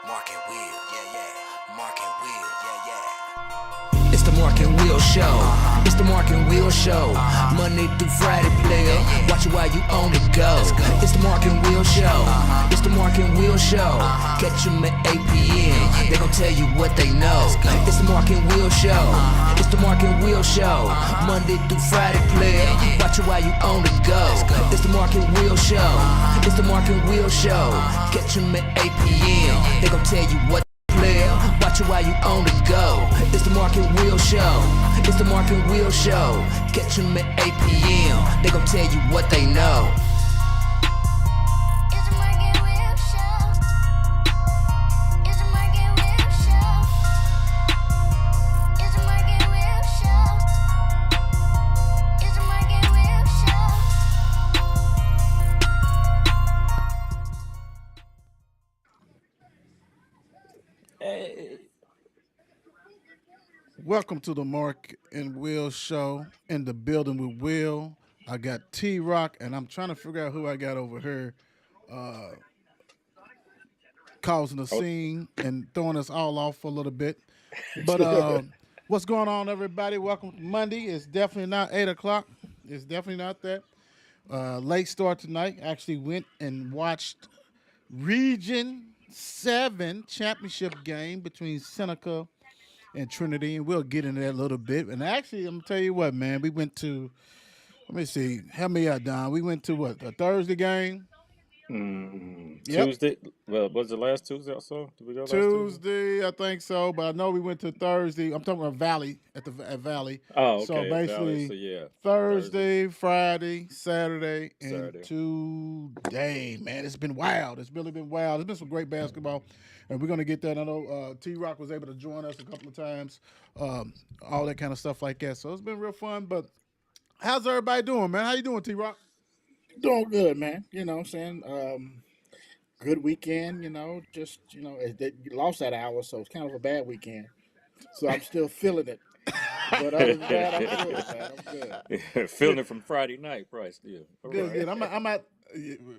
Mark and Will, yeah, yeah. Mark and Will, yeah, yeah. It's the Mark and Will Show. It's the Mark and Will Show. Monday through Friday, player. Watch it while you on the go. It's the Mark and Will Show. It's the Mark and Will Show. Catch them at 8 p.m. They gon' tell you what they know. It's the Mark and Will Show. It's the Mark and Will Show. Monday through Friday, player. Watch it while you on the go. It's the Mark and Will Show. It's the Mark and Will Show. Catch them at 8 p.m. They gon' tell you what. Watch it while you on the go. It's the Mark and Will Show. It's the Mark and Will Show. Catch them at 8 p.m. They gon' tell you what they know. It's the Mark and Will Show. It's the Mark and Will Show. It's the Mark and Will Show. It's the Mark and Will Show. Welcome to the Mark and Will Show. In the building with Will. I got T Rock, and I'm trying to figure out who I got over here causing a scene and throwing us all off for a little bit. But what's going on, everybody? Welcome to Monday. It's definitely not 8 o'clock. It's definitely not that. Late start tonight. Actually went and watched Region 7 championship game between Seneca and Trinity, and we'll get into that a little bit. And actually, I'm gonna tell you what, man, we went to. Let me see. Help me out, Don. We went to what, a Thursday game? Yep, Tuesday. Well, was it last Tuesday also? Did we go last Tuesday? Tuesday, I think so. But I know we went to Thursday. I'm talking about Valley at Valley. Oh, So okay. At Valley. basically, So yeah, Thursday, Thursday, Friday, Saturday, and Saturday. today, man, it's been wild. It's really been wild. It's been some great basketball, and we're gonna get that. I know T Rock was able to join us a couple of times, all that kind of stuff like that. So it's been real fun. But how's everybody doing, man? How you doing, T Rock? Doing good, man. You know what I'm saying? Good weekend, just, they lost that hour, so it's kind of a bad weekend. So I'm still feeling it. But other than that, I'm good, man. I'm good. Feeling it from Friday night, Price. Yeah. All Good, right. good. I'm at.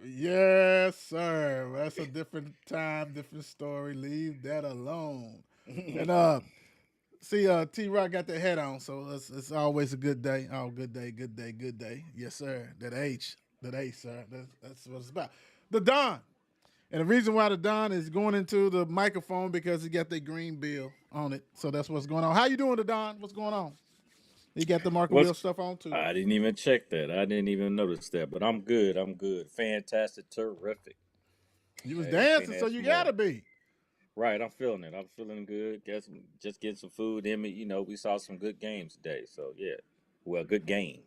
Yes, sir. That's a different time, different story. Leave that alone. And see, T Rock got the head on, so it's always a good day. Oh, good day, good day, good day. Yes, sir. That H, sir. That's what it's about. The Don. And the reason why the Don is going into the microphone because he got the green bill on it. So that's what's going on. How you doing, the Don? What's going on? You got the Marco What's Will stuff on too. I didn't even check that. I didn't even notice that. But I'm good. I'm good. Fantastic. Terrific. You was Hey, can't dancing, so ask you for more. gotta be. Right. I'm feeling it. I'm feeling good. Just getting some food in me. We saw some good games today. So yeah. Well, good game.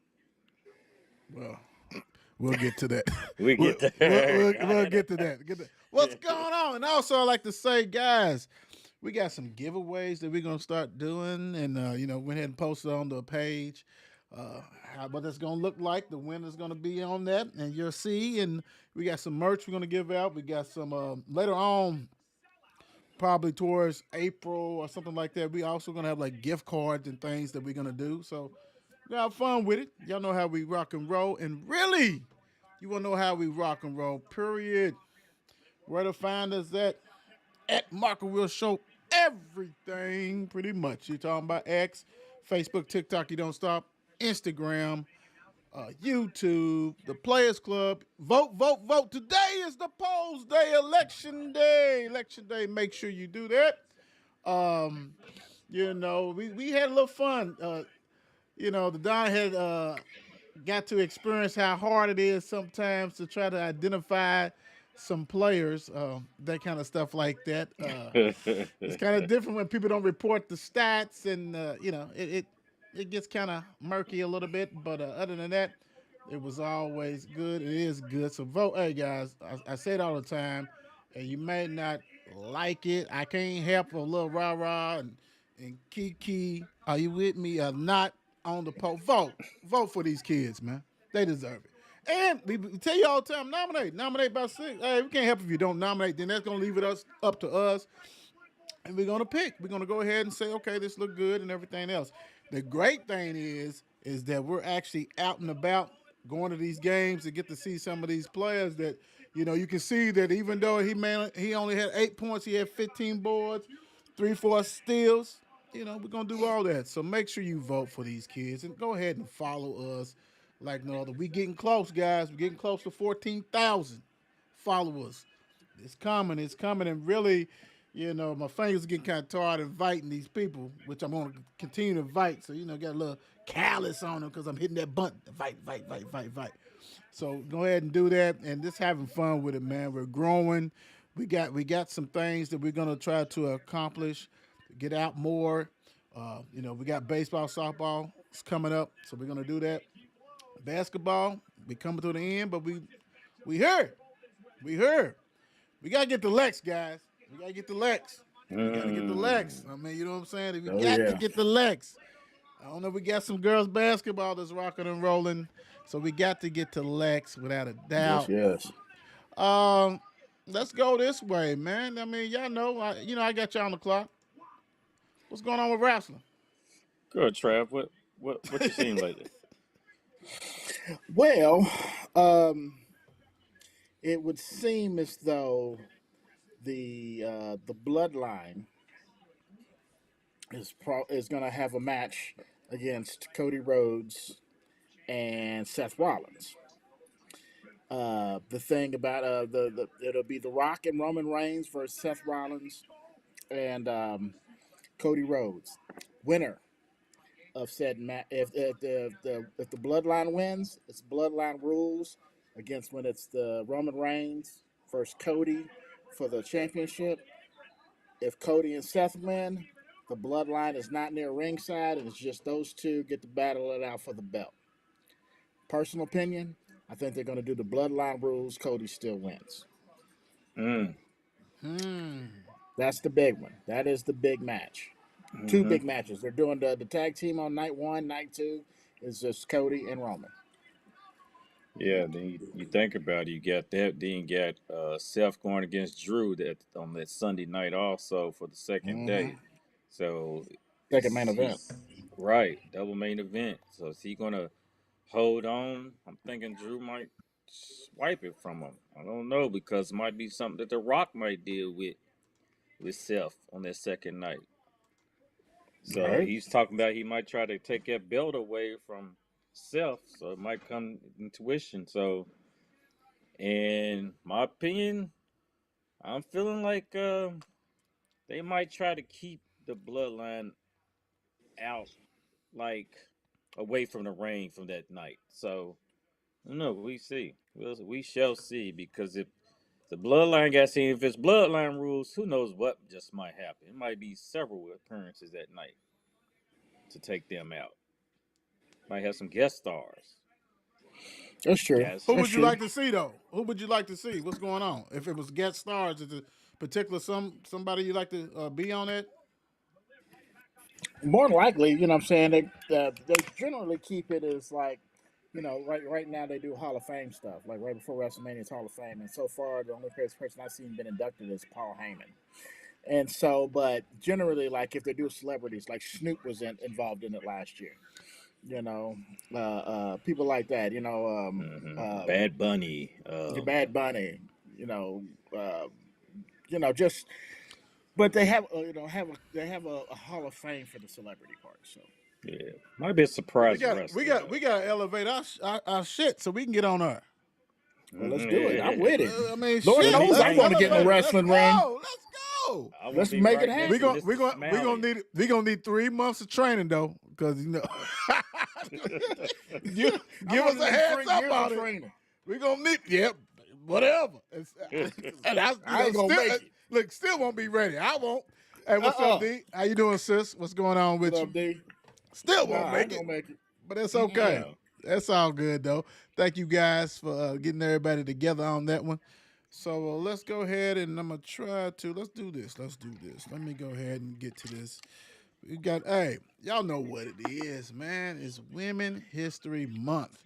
Well, we'll get to that. We we'll, get we'll, there. we'll, we'll get to that. What's going on? And also, I like to say, guys, we got some giveaways that we're gonna start doing, and went ahead and posted on the page. What that's gonna look like. The winner's gonna be on that, and you'll see. And we got some merch we're gonna give out. We got some later on, probably towards April or something like that. We also gonna have like gift cards and things that we're gonna do. So we have fun with it. Y'all know how we rock and roll, and really, you wanna know how we rock and roll. Period. Where to find us at Marco Will Show everything pretty much. You talking about X, Facebook, TikTok, you don't stop, Instagram, YouTube, the Players Club. Vote, vote, vote. Today is the polls day, election day. Election day. Make sure you do that. Um, we had a little fun. The Don had got to experience how hard it is sometimes to try to identify some players, that kind of stuff like that. It's kind of different when people don't report the stats, and it gets kind of murky a little bit. But other than that, it was always good. It is good. So vote, hey guys. I say it all the time, and you may not like it. I can't help a little rah rah and kiki. Are you with me or not on the poll? Vote for these kids, man. They deserve it. And we tell you all the time, nominate by six. Hey, we can't help if you don't nominate. Then that's gonna leave it up to us, and we're gonna pick. We're gonna go ahead and say, okay, this look good and everything else. The great thing is that we're actually out and about going to these games to get to see some of these players that You can see that even though he only had 8 points, he had 15 boards, 3, 4 steals. We're gonna do all that. So make sure you vote for these kids and go ahead and follow us like no other. We getting close, guys. We're getting close to 14,000 followers. It's coming, and really, my fingers are getting kind of tired inviting these people, which I'm going to continue to invite. So got a little callous on them because I'm hitting that button, invite, invite, invite, invite, invite. So go ahead and do that, and just having fun with it, man. We're growing. We got some things that we're gonna try to accomplish, get out more. We got baseball, softball. It's coming up, so we're gonna do that. Basketball, we coming to the end, but we here. We here. We gotta get the Lex, guys. We gotta get the Lex. We gotta get the Lex. Mm. I mean, you know what I'm saying? We Oh got to yeah. get the Lex. I don't know. We got some girls basketball that's rocking and rolling, so we got to get to Lex without a Yes, doubt. yes. Um, let's go this way, man. I mean, y'all know, I got y'all on the clock. What's going on with wrestling? Good, Trav. What you seen lately? Well, um, it would seem as though the bloodline is going to have a match against Cody Rhodes and Seth Rollins. The thing about the it'll be The Rock and Roman Reigns versus Seth Rollins and Cody Rhodes. Winner of said match. If the bloodline wins, it's bloodline rules against when it's the Roman Reigns versus Cody for the championship. If Cody and Seth win, the bloodline is not near ringside, and it's just those two get to battle it out for the belt. Personal opinion, I think they're going to do the bloodline rules. Cody still wins. Mm. Hmm. That's the big one. That is the big match. Two Hmm. big matches. They're doing the tag team on night one. Night two is just Cody and Roman. Yeah, then you think about it, you got that. Then you got Seth going against Drew that on that Sunday night also for the second Mm-hmm. day. So Second main event. he's right, double main event. So is he gonna hold on? I'm thinking Drew might swipe it from him. I don't know because it might be something that The Rock might deal with Seth on that second night. All So right. he's talking about he might try to take that belt away from Seth, so it might come in tuition. So, in my opinion, I'm feeling like they might try to keep the bloodline out, like away from the ring from that night. So, I don't know. We see. We shall see because if the bloodline got seen, if it's bloodline rules, who knows what just might happen? It might be several appearances that night to take them out. Might have some guest stars. That's true. Guys, Who That's would you true. like to see though? Who would you like to see? What's going on? If it was guest stars, is it particular somebody you like to be on it? More than likely, you know what I'm saying, they generally keep it as like, right now they do Hall of Fame stuff. Like right before WrestleMania, it's Hall of Fame. And so far, the only person I've seen been inducted is Paul Heyman. And so, but generally, like if they do celebrities, like Snoop was involved in it last year. You know, people like that. Bad Bunny. Your Bad Bunny. You know, uh, just but they have they have a Hall of Fame for the celebrity part. So Yeah, might be a Well, we surprise got we wrestler got though. we got to elevate our shit so we can get on her. well, let's do it. I'm with it. I mean, Lord shit. Put me knows in the I Let's ring. want to get in the elevate it. Let's wrestling ring. go. Let's go. I want Let's to be make it right next happen. We to gonna we Mr. gonna we gonna Smiley. need 3 months of training though, because give, I'm give us gonna a need heads 3 up years of on it. training. We gonna need whatever. And I ain't gonna still make it. look still won't be ready. I won't. Hey, what's up, Uh-uh. D? How you doing, sis? What's going on What with you? up, D? Still Nah, won't I ain't make it, gonna make it. but it's Mm-mm. okay. Yeah. That's all good though. Thank you guys for getting everybody together on that one. So let's go ahead and I'm gonna try to let's do this. Let's do this. Let me go ahead and get to this. We got y'all know what it is, man. It's Women History Month.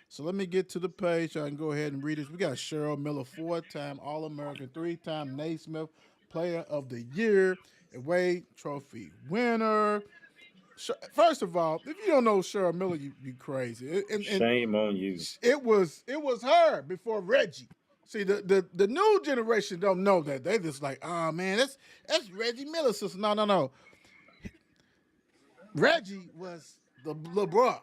So let me get to the page so I can go ahead and read this. We got Cheryl Miller, 4-time All American, 3-time Naismith Player of the Year, a Wade Trophy winner. First of all, if you don't know Cheryl Miller, you crazy. And Shame on you. it was her before Reggie. See, the new generation don't know that. They just like, oh man, that's Reggie Miller's sister. No, no, no. Reggie was the little bro.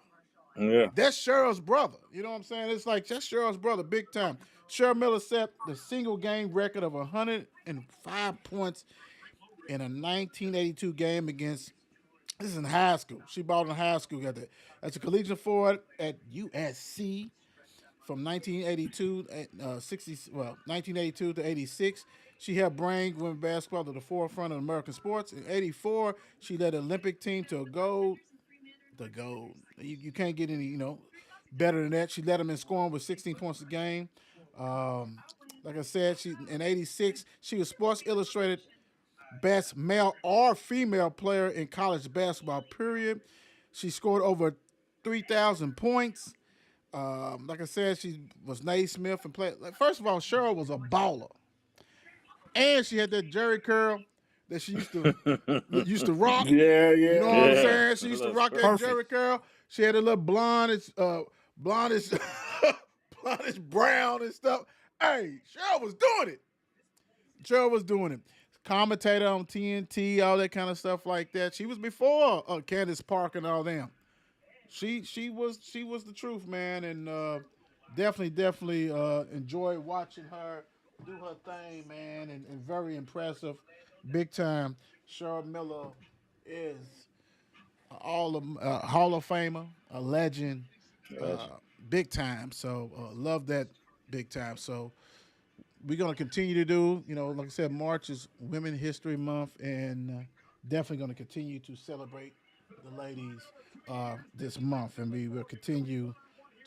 Yeah. That's Cheryl's brother. You know what I'm saying? It's like that's Cheryl's brother, big time. Cheryl Miller set the single game record of 105 points in a 1982 game against. This is in high school. She bought in high school. Got that as a collegiate forward at USC from 1982 60 well 1982 to 86. She helped bring women's basketball to the forefront of American sports. In '84, she led the Olympic team to a gold. The gold. You can't get any better than that. She led them in scoring with 16 points a game. Um, like I said, she in '86 she was Sports Illustrated best male or female player in college basketball. Period. She scored over 3,000 points. Like I said, she was Naismith and played. Like, first of all, Cheryl was a baller, and she had that Jerry curl that she used to rock. Yeah, You know yeah, what I'm yeah. Yeah. saying? She The used to little rock skirt. that Perfect. Jerry curl. She had a little blondish, blondish brown and stuff. Hey, Cheryl was doing it. Cheryl was doing it. Commentator on TNT, all that kind of stuff like that. She was before Candace Park and all them. She was the truth, man, and definitely enjoyed watching her do her thing, man, and very impressive, big time. Cheryl Miller is all of Hall of Famer, a legend, Gotcha. big time. So love that big time. So we're gonna continue to do, like I said, March is Women History Month, and definitely gonna continue to celebrate the ladies this month, and we will continue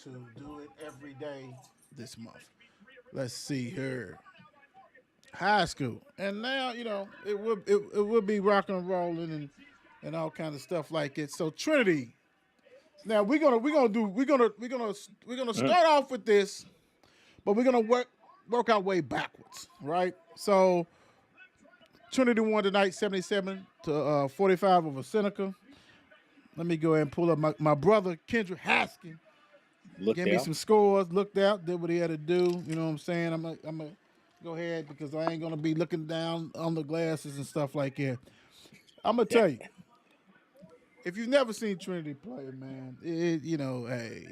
to do it every day this month. Let's see here, high school, and now it will be rock and rolling and all kind of stuff like it. So Trinity, now we're gonna Mm. start off with this, but we're gonna work our way backwards, right? So Trinity won tonight, 77 to 45 over Seneca. Let me go ahead and pull up my brother Kendrick Haskins. Looked Gave me out. some scores, looked out, did what he had to do. You know what I'm saying? I'm gonna go ahead because I ain't gonna be looking down on the glasses and stuff like that. I'm gonna tell you, if you've never seen Trinity play, man, hey,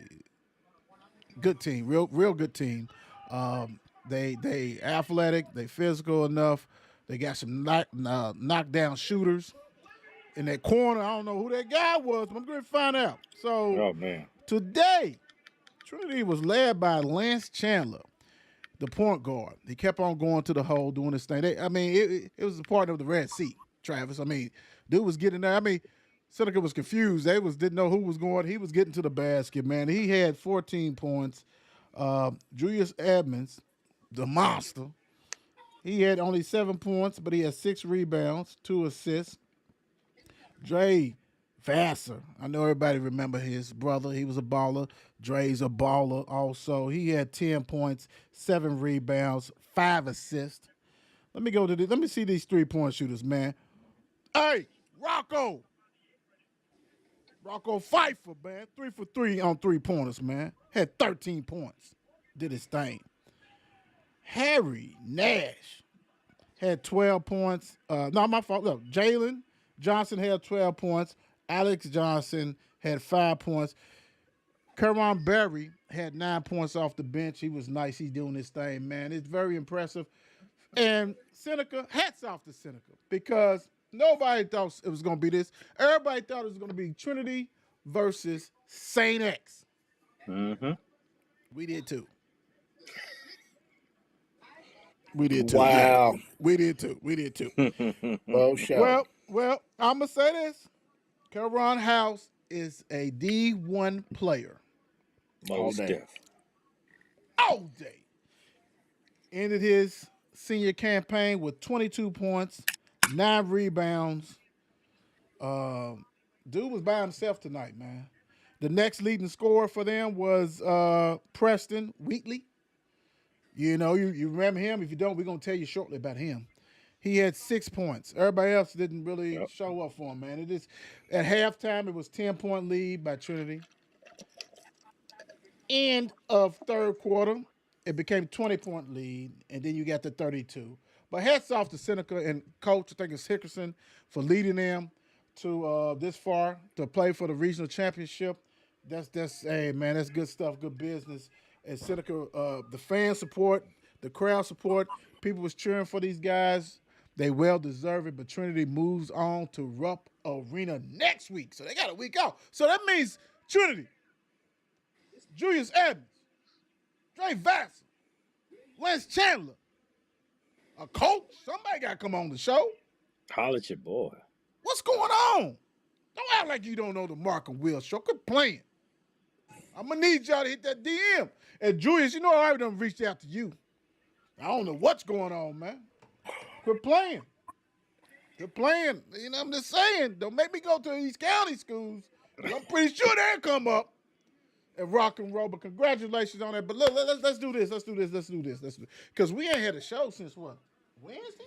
good team, real good team. They athletic, they physical enough. They got some knockdown shooters in that corner. I don't know who that guy was, but I'm going to find out. So Oh man. today, Trinity was led by Lance Chandler, the point guard. He kept on going to the hole, doing his thing. It was a part of the Red Sea, Travis. I mean, dude was getting there. I mean, Seneca was confused. They didn't know who was going. He was getting to the basket, man. He had 14 points. Julius Edmonds, the monster, he had only 7 points, but he had 6 rebounds, 2 assists. Dre Vassar, I know everybody remember his brother. He was a baller. Dre's a baller also. He had 10 points, 7 rebounds, 5 assists. Let me see these 3-point shooters, man. Hey, Rocco. Rocco Pfeiffer, man. 3 for 3 on 3-pointers, man. Had 13 points. Did his thing. Harry Nash had 12 points. Not my fault. Look, Jalen Johnson had 12 points. Alex Johnson had 5 points. Kerwan Berry had 9 points off the bench. He was nice. He's doing his thing, man. It's very impressive. And Seneca, hats off to Seneca because nobody thought it was going to be this. Everybody thought it was going to be Trinity versus Saint X. Mm-hmm. We did too. We did too. Yeah. Wow. We did too. We did too. Well, show. Well, I'm gonna say this. Cameron House is a D1 player Most day. deaf. all day. Ended his senior campaign with 22 points, 9 rebounds. Dude was by himself tonight, man. The next leading scorer for them was Preston Wheatley. You remember him. If you don't, we're gonna tell you shortly about him. He had 6 points. Everybody else didn't really Yep. show up for him, man. It is at halftime. It was 10-point lead by Trinity. End of third quarter. it became 20-point lead, and then you got the 32. But hats off to Seneca and coach, I think it's Hickerson, for leading them to this far to play for the regional championship. That's hey man, that's good stuff, good business. And Seneca, the fan support, the crowd support, people was cheering for these guys. They well deserve it. But Trinity moves on to Rupp Arena next week, so they got a week off. So that means Trinity, Julius Evans, Dre Vassell, Lance Chandler, a coach. Somebody got to come on the show. Holla at your boy. What's going on? Don't act like you don't know the Mark and Will show. Quit playing. I'm going to need y'all to hit that DM. And Julius, you know I already done reached out to you. I don't know what's going on, man. Quit playing. Quit playing. You know, I'm just saying, don't make me go to these county schools. I'm pretty sure they'll come up and rock and roll. But congratulations on that. But look, let's do this. Let's do this. Because we ain't had a show since what? Wednesday?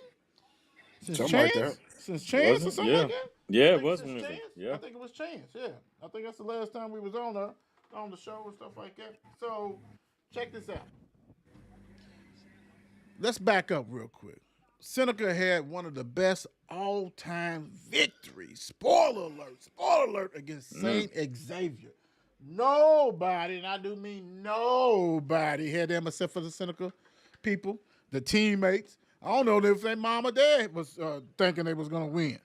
Since Something like Chance? that. Since Chance or Was it? something Yeah. like that? Yeah, I it think was since Wednesday. Chance. Yeah. I think it was Chance, yeah. I think that's the last time we was on the show and stuff like that. So check this out. Let's back up real quick. Seneca had one of the best all-time victories. Spoiler alert against St. Xavier. Nobody, and I do mean nobody, had them except for the Seneca people, the teammates. I don't know if their mom or dad was thinking they was going to win.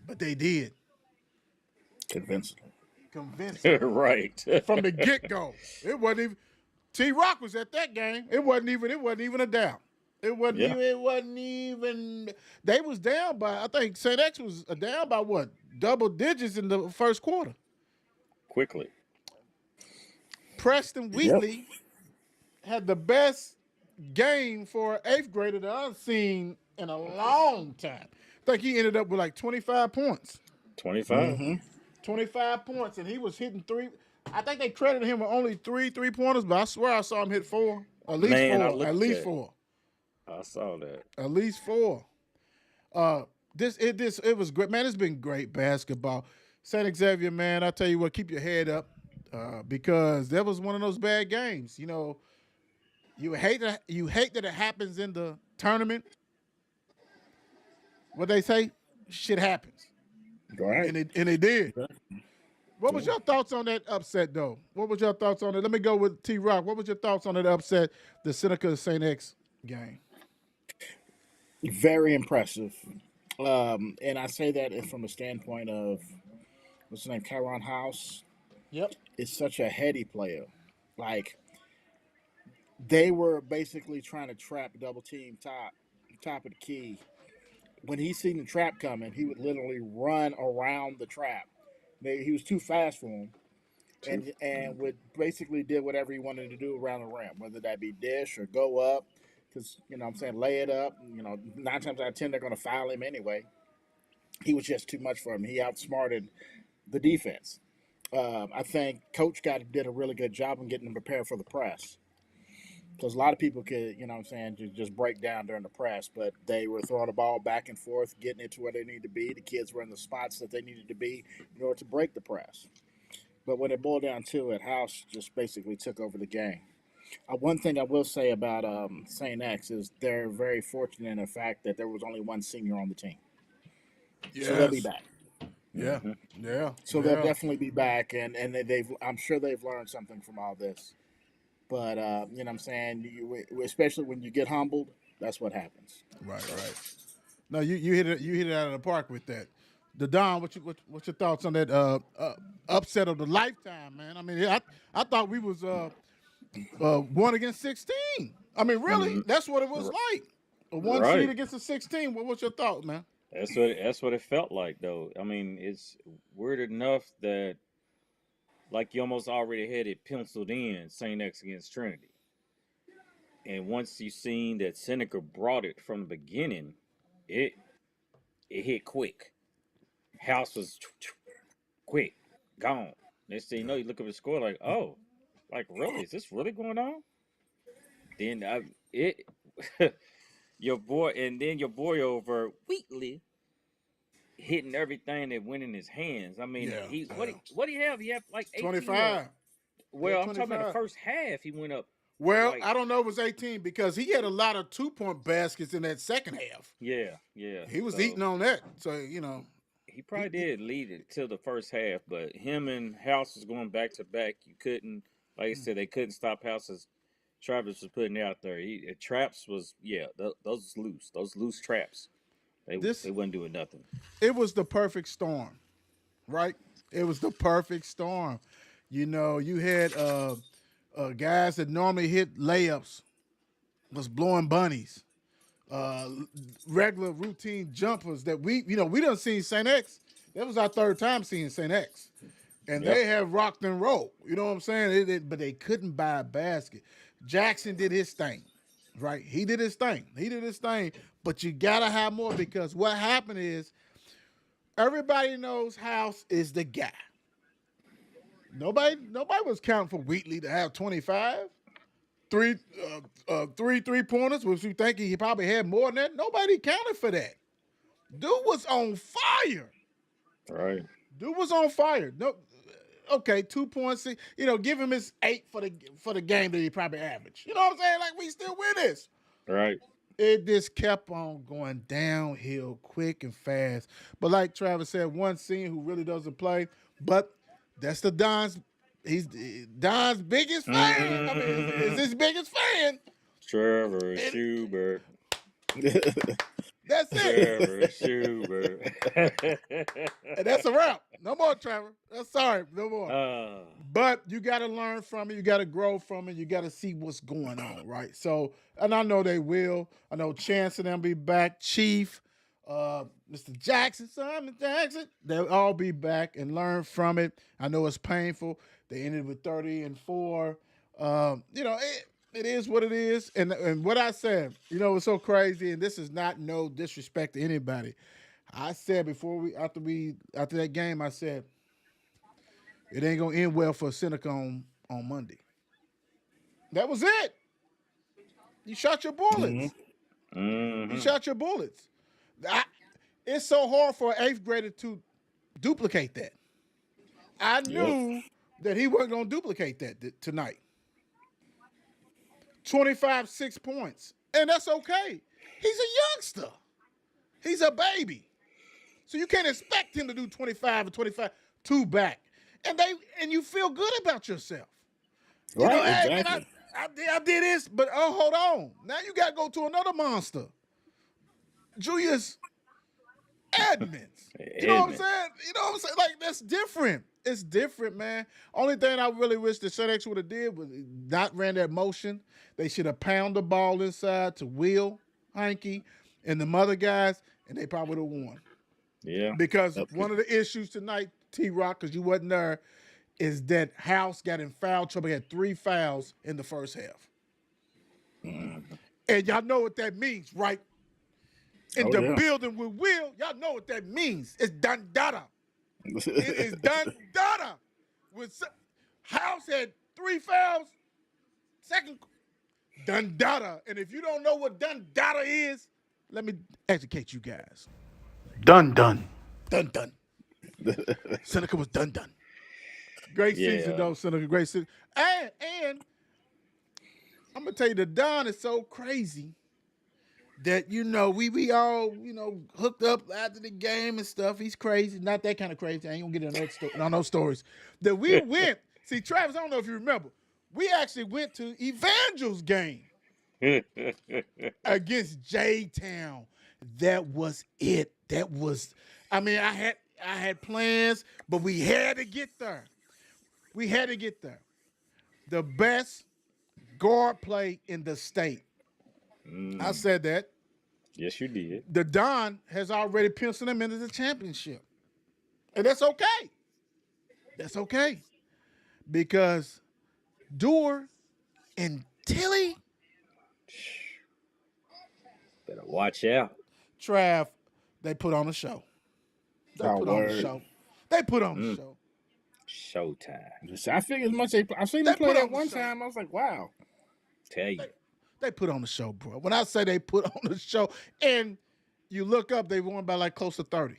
But they did. Convincingly. Convincingly. Right. From the get-go. It wasn't even T-Rock was at that game. It wasn't even a doubt. It wasn't even they was down by, I think St. X was down by what? Double digits in the first quarter. Quickly. Preston Wheatley had the best game for an eighth grader that I've seen in a long time. I think he ended up with like 25 points. 25. 25 points, and he was hitting three. I think they credited him with only three-pointers, but I swear I saw him hit four. At least Man, I four. looked At least at- four. I saw that. At least four. It was great, man. It's been great basketball. St. Xavier, man. I tell you what, keep your head up because that was one of those bad games. You know, you hate that it happens in the tournament. What they say, shit happens, Right. and it did. What was your thoughts on that upset, though? What was your thoughts on it? Let me go with T-Rock. What was your thoughts on that upset, the Seneca St. X game? Very impressive. And I say that from a standpoint of, what's his name, Kyron House Yep. is such a heady player. Like, they were basically trying to trap double team top of the key. When he seen the trap coming, he would literally run around the trap. He was too fast for him, and would basically did whatever he wanted to do around the rim, whether that be dish or go up, because I'm saying lay it up. 9 times out of 10 they're going to foul him anyway. He was just too much for him. He outsmarted the defense. I think Coach did a really good job in getting them prepared for the press. Because a lot of people could, just break down during the press, but they were throwing the ball back and forth, getting it to where they needed to be. The kids were in the spots that they needed to be in order to break the press. But when it boiled down to it, House just basically took over the game. One thing I will say about St. X is they're very fortunate in the fact that there was only one senior on the team. Yes. So they'll be back. Yeah. Yeah. So they'll definitely be back, and I'm sure they've learned something from all this. But you know what I'm saying, especially when you get humbled, that's what happens. Right. No, you hit it out of the park with that. The Don, what's your thoughts on that upset of the lifetime, man? I mean, I thought we was 1 against 16. I mean, really, that's what it was like. A 1 Right. seed against a 16. What was your thought, man? That's what it felt like, though. I mean, it's weird enough that, like, you almost already had it penciled in, St. X against Trinity. And once you seen that Seneca brought it from the beginning, it hit quick. House was quick, gone. Next thing you know, you look up the score like, oh, like, really? Is this really going on? Then your boy over Wheatley hitting everything that went in his hands. I mean, what do you have? He had like 18. 25. Well, Yeah, I'm talking about the 25. first half. He went up Well, Like, I don't know if it was 18 because he had a lot of 2-point baskets in that second half. yeah, yeah. He was So eating on that. So, he he, probably did lead it till the first half, but him and House was going back to back. You couldn't, like I said, they couldn't stop House's. Travis was putting out there. Traps was those was loose. Those loose traps. They this wasn't doing nothing. it was the perfect storm, right? It was the perfect storm. You had guys that normally hit layups was blowing bunnies. Uh, Regular routine jumpers that we done seen Saint X. That was our third time seeing Saint X, and Yep. they have rocked and rolled. You know what I'm saying? But they couldn't buy a basket. Jackson did his thing, right? He did his thing. He did his thing. But you gotta have more because what happened is everybody knows House is the guy. Nobody was counting for Wheatley to have 25. Three, three pointers, which you think he probably had more than that. Nobody counted for that. Dude was on fire. Right. Dude was on fire. No, okay, 2.6. Give him his 8 for the game that he probably averaged. You know what I'm saying? Like we still win this. Right. It just kept on going downhill quick and fast. But like Travis said, one scene who really doesn't play, but that's the Don's. He's Don's biggest fan. I mean, is his biggest fan. Trevor And Schubert. that's it. Trevor Schubert. And that's a wrap. No more, Trevor. Sorry, no more. uh, But you got to learn from it. You got to grow from it. You got to see what's going on, right? So, and I know they will. I know Chance and them be back. Chief, Mr. Jackson, Simon Jackson, they'll all be back and learn from it. I know it's painful. They ended with 30-4. It is what it is. And what I said, it's so crazy, and this is not no disrespect to anybody. I said after that game, I said, it ain't gonna end well for Seneca on Monday. That was it. You shot your bullets. You mm-hmm. shot your bullets. I, it's so hard for an eighth grader to duplicate that. I Yep. knew that he wasn't gonna duplicate that tonight. 25, 6 points. And that's okay. He's a youngster. He's a baby. So you can't expect him to do 25 or 25 two back. And you feel good about yourself. Right, Hey, man, exactly. I did this, but hold on. Now you got to go to another monster, Julius Edmonds. You know what I'm Edmund. saying? Like that's different. It's different, man. Only thing I really wish the FedEx would have did was not ran that motion. They should have pounded the ball inside to Will, Hanky, and the other guys, and they probably would have won. Yeah. Because Yep. one of the issues tonight, T-Rock, because you wasn't there, is that House got in foul trouble. He had 3 fouls in the first half. And y'all know what that means, right? In Oh, the yeah. building with Will, y'all know what that means. It's done dada. It is done dada. House had 3 fouls, second done dada. And if you don't know what done dada is, let me educate you guys. Done. Done. Seneca was done. Great season Yeah. though, Seneca. Great season. And I'm gonna tell you, the Don is so crazy that we all hooked up after the game and stuff. He's crazy, not that kind of crazy. I ain't gonna get into on those stories. That we went. See, Travis, I don't know if you remember. We actually went to Evangel's game against J Town. That was it. That was. I mean, I had plans, but we had to get there. We had to get there. The best guard play in the state. I said that. Yes, you did. The Don has already penciled him into the championship. And that's okay. That's okay. Because Dewar and Tilly, Better watch out. Trav, they put on a show. They Oh, put on a word. show. They put on a show. Showtime. I figured as much. I've seen They them play put on that the one show. time. I was like, wow. Tell you. They put on the show, bro. When I say they put on the show, and you look up, they won by like close to 30.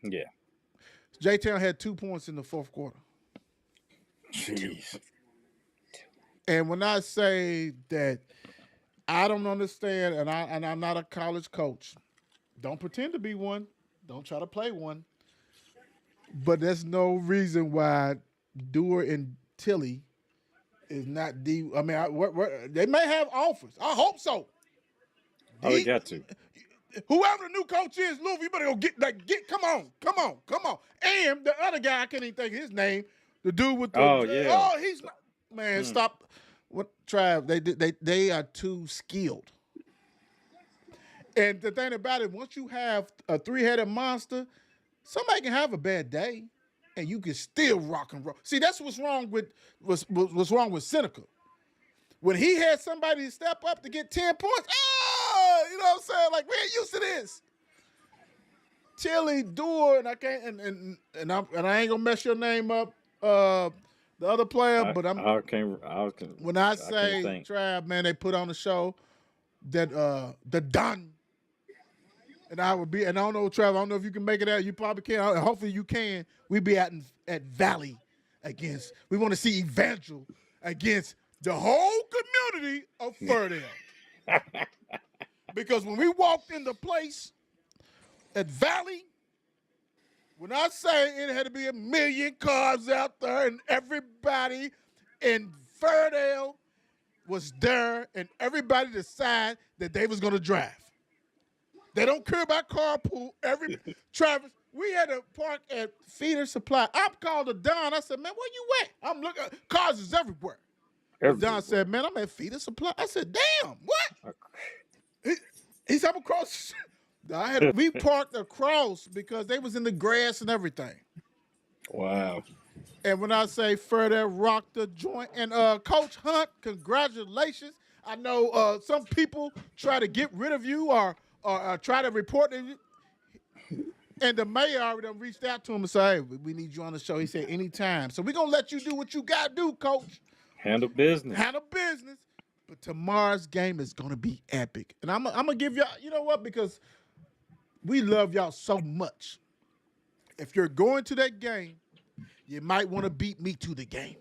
Yeah. J-Town had 2 points in the fourth quarter. Jeez. And when I say that I don't understand, and I'm not a college coach, don't pretend to be one. Don't try to play one. But there's no reason why Dewar and Tilly is not D. I mean, they may have offers. I hope so. Oh, we D, got to. whoever the new coach is, Louisville, you better go get. Come on, come on, come on. And the other guy, I can't even think of his name. The dude with the Oh, yeah. he's not, man. Stop. What Trav? They are too skilled. And the thing about it, once you have a three-headed monster, somebody can have a bad day, and you can still rock and roll. See, that's what's wrong with Seneca. When he had somebody step up to get 10 points, you know what I'm saying? Like, we ain't used to this. Tilly, Dewar, and I can't and I ain't gonna mess your name up, the other player, but when I say think. Trav, man, they put on the show that the Don. And I would be, and I don't know, Trav, I don't know if you can make it out. You probably can. Hopefully you can. We be at Valley we want to see Evangel against the whole community of Ferdale. Because when we walked in the place at Valley, when I say it had to be 1 million cars out there and everybody in Ferdale was there and everybody decided that they was going to drive. They don't care about carpool. Travis, we had to park at Feeder Supply. I called the Don. I said, man, where you at? I'm looking. Cars is everywhere. Don said, man, I'm at Feeder Supply. I said, damn, what? He said, I'm across. We parked across because they was in the grass and everything. Wow. And when I say further rock the joint, and Coach Hunt, congratulations. I know some people try to get rid of you or try to report you. And the mayor already reached out to him and said, hey, we need you on the show. He said, anytime. So we're going to let you do what you got to do, Coach. Handle business. Handle business. But tomorrow's game is going to be epic. And I'm going to give y'all, you know what? Because we love y'all so much. If you're going to that game, you might want to beat me to the game.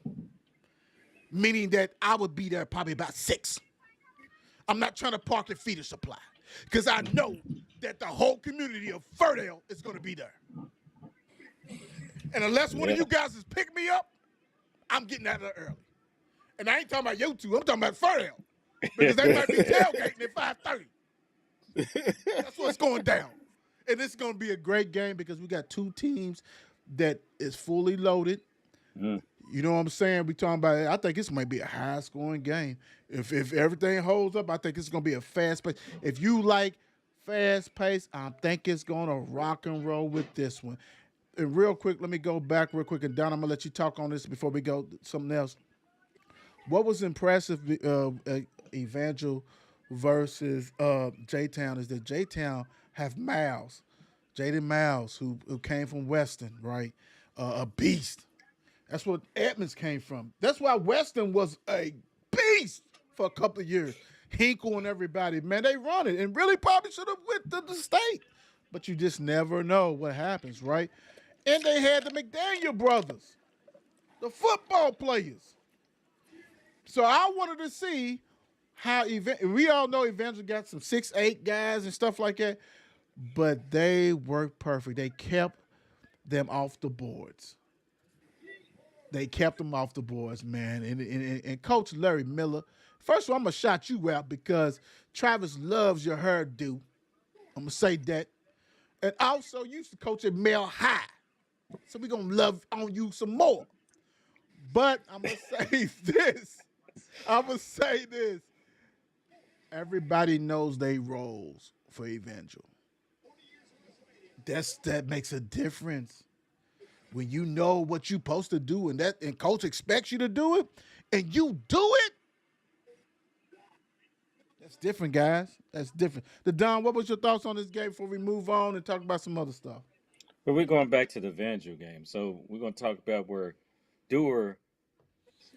Meaning that I would be there probably about 6. I'm not trying to park at Feeder Supply. Because I know that the whole community of Ferdale is going to be there. And unless one of you guys is picking me up, I'm getting out of there early. And I ain't talking about you two. I'm talking about Ferdale. Because they might be tailgating at 5:30. That's what's going down. And it's going to be a great game because we got 2 teams that is fully loaded. You know what I'm saying? We talking about. I think this might be a high-scoring game. If everything holds up, I think it's going to be a fast pace. If you like fast pace, I think it's going to rock and roll with this one. And real quick, let me go back real quick. And Don, I'm going to let you talk on this before we go to something else. What was impressive, Evangel versus J-Town, is that J-Town have Miles, Jaden Miles, who came from Weston, right? A beast. That's what Edmonds came from. That's why Weston was a beast for a couple of years. Hinkle and everybody, man, they run it and really probably should have went to the state. But you just never know what happens, right? And they had the McDaniel brothers, the football players. So I wanted to see how we all know Evangel got some 6'8" guys and stuff like that, but they worked perfect. They kept them off the boards. They kept them off the boards, man. And Coach Larry Miller, first of all, I'm going to shout you out because Travis loves your hairdo. I'm going to say that. And also, you used to coach at Mel High. So we're going to love on you some more. But I'm going to say this. Everybody knows they roles for Evangel. That makes a difference. When you know what you're supposed to do and coach expects you to do it and you do it, that's different, guys. That's different. Don, what was your thoughts on this game before we move on and talk about some other stuff? But we're going back to the Evangel game. So we're going to talk about where Dewar,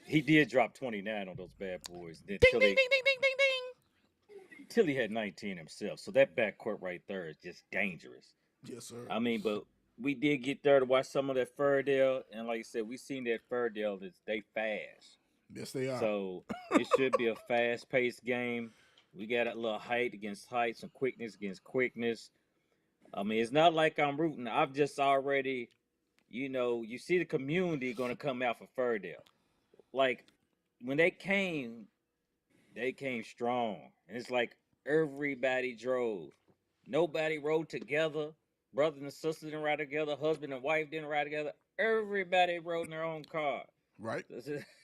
he did drop 29 on those bad boys. Then Ding, ding, ding, ding, ding, ding, ding. Till he had 19 himself. So that backcourt right there is just dangerous. Yes, sir. I mean, but we did get there to watch some of that Ferdale, and like I said, we seen that Ferdale is they fast. Yes, they are. So it should be a fast paced game. We got a little height against height, some quickness against quickness. I mean, it's not like I'm rooting. I've just already, you see the community going to come out for Furdale. Like when they came strong. And it's like everybody drove. Nobody rode together. Brothers and sisters didn't ride together. Husband and wife didn't ride together. Everybody rode in their own car. Right.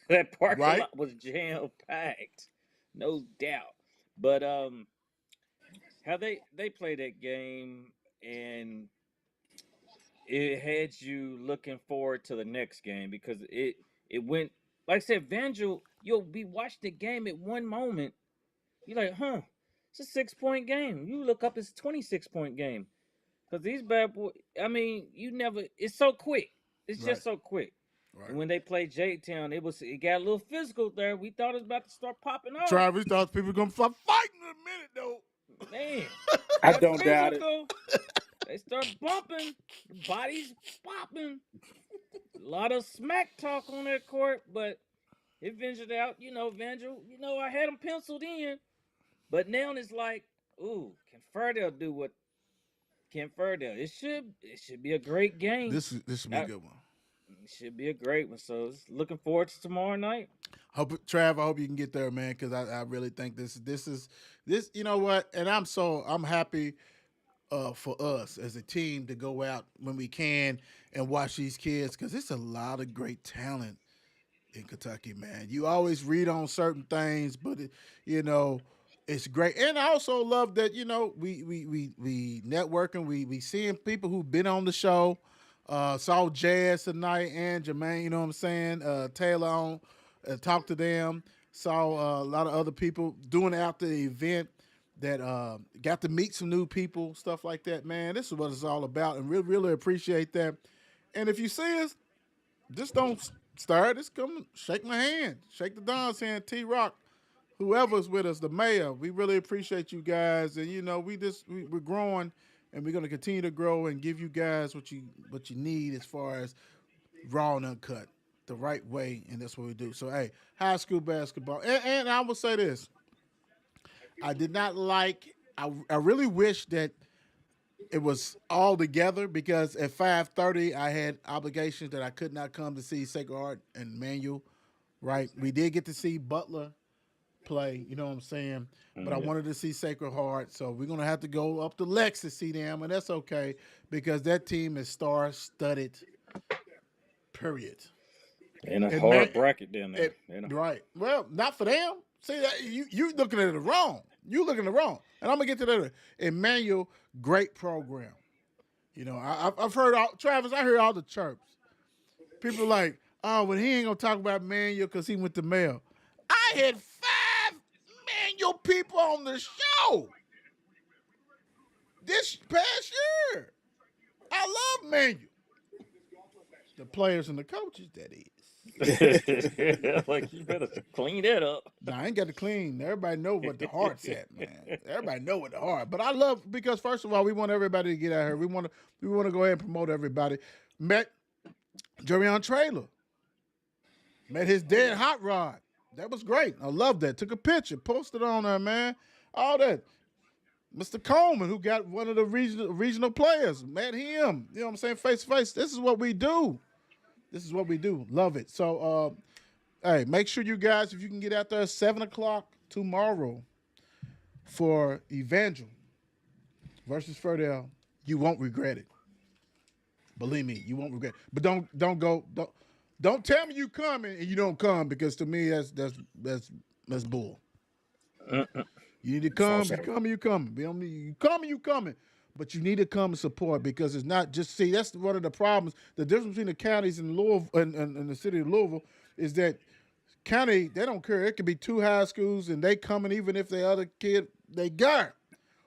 That parking Right. lot was jam packed, no doubt. But how they play that game, and it had you looking forward to the next game because it went, like I said, Vangel. You'll be watching the game at one moment. You're like, huh, it's a 6 point game. You look up, it's a 26 point game. Because these bad boys, I mean, it's so quick. It's Right. just so quick. Right. And when they played J Town, it got a little physical there. We thought it was about to start popping off. Travis thought people gonna start fighting in a minute though. Man, I got don't doubt it. physical. They start bumping, bodies popping. A lot of smack talk on that court, but it ventured out. Vangel, I had him penciled in. But now it's like, ooh, can Furdale do what can Furdale? It should be a great game. This should be a good one. It should be a great one. So looking forward to tomorrow night. Trav, I hope you can get there, man, because I really think this. You know what? And I'm happy for us as a team to go out when we can and watch these kids because it's a lot of great talent in Kentucky, man. You always read on certain things, but it's great. And I also love that we networking, we seeing people who've been on the show. Saw Jazz tonight and Jermaine, you know what I'm saying? Taylor on, talked to them. Saw a lot of other people doing it after the event that got to meet some new people, stuff like that. Man, this is what it's all about, and really appreciate that. And if you see us, just don't start. Just come shake my hand, shake the Don's hand, T-Rock, whoever's with us, the mayor. We really appreciate you guys, and we're growing, and we're gonna continue to grow and give you guys what you need as far as raw and uncut, the right way, and that's what we do. So hey, high school basketball, and I will say this: I did not like. I really wish that it was all together because at 5:30 I had obligations that I could not come to see Sacred Heart and Manual. Right, we did get to see Butler play, you know what I'm saying? But I Yeah. wanted to see Sacred Heart, so we're gonna have to go up to Lex to see them, and that's okay because that team is star-studded. Period. In a And hard bracket down there. Right. Well, not for them. See that you looking at it wrong. You looking at it wrong, and I'm gonna get to that. Emmanuel, great program. I've heard Travis. I heard all the chirps. People like, oh, well, he ain't gonna talk about Manuel because he went to Mel. I had 5 Manual people on the show this past year. I love Manual. The players and the coaches, that is. Like, you better clean that up. Nah, I ain't got to clean. Everybody know what the heart's at, man. Everybody know what the heart. But I love because first of all, we want everybody to get out here. We want to go ahead and promote everybody. Met Jerion Traylor. Met his dad Hot Rod. That was great. I love that. Took a picture, posted on there, man. All that. Mr. Coleman, who got one of the regional players, met him. You know what I'm saying? Face to face. This is what we do. This is what we do. Love it. So, hey, make sure you guys, if you can get out there at 7 o'clock tomorrow for Evangel versus Furdale, you won't regret it. Believe me, you won't regret it. But don't tell me you coming and you don't come because to me that's bull. You need to come. You coming. You coming. You coming. But you need to come and support because it's not just that's one of the problems. The difference between the counties in Louisville and the city of Louisville is that county, they don't care. It could be 2 high schools and they coming even if the other kid they got.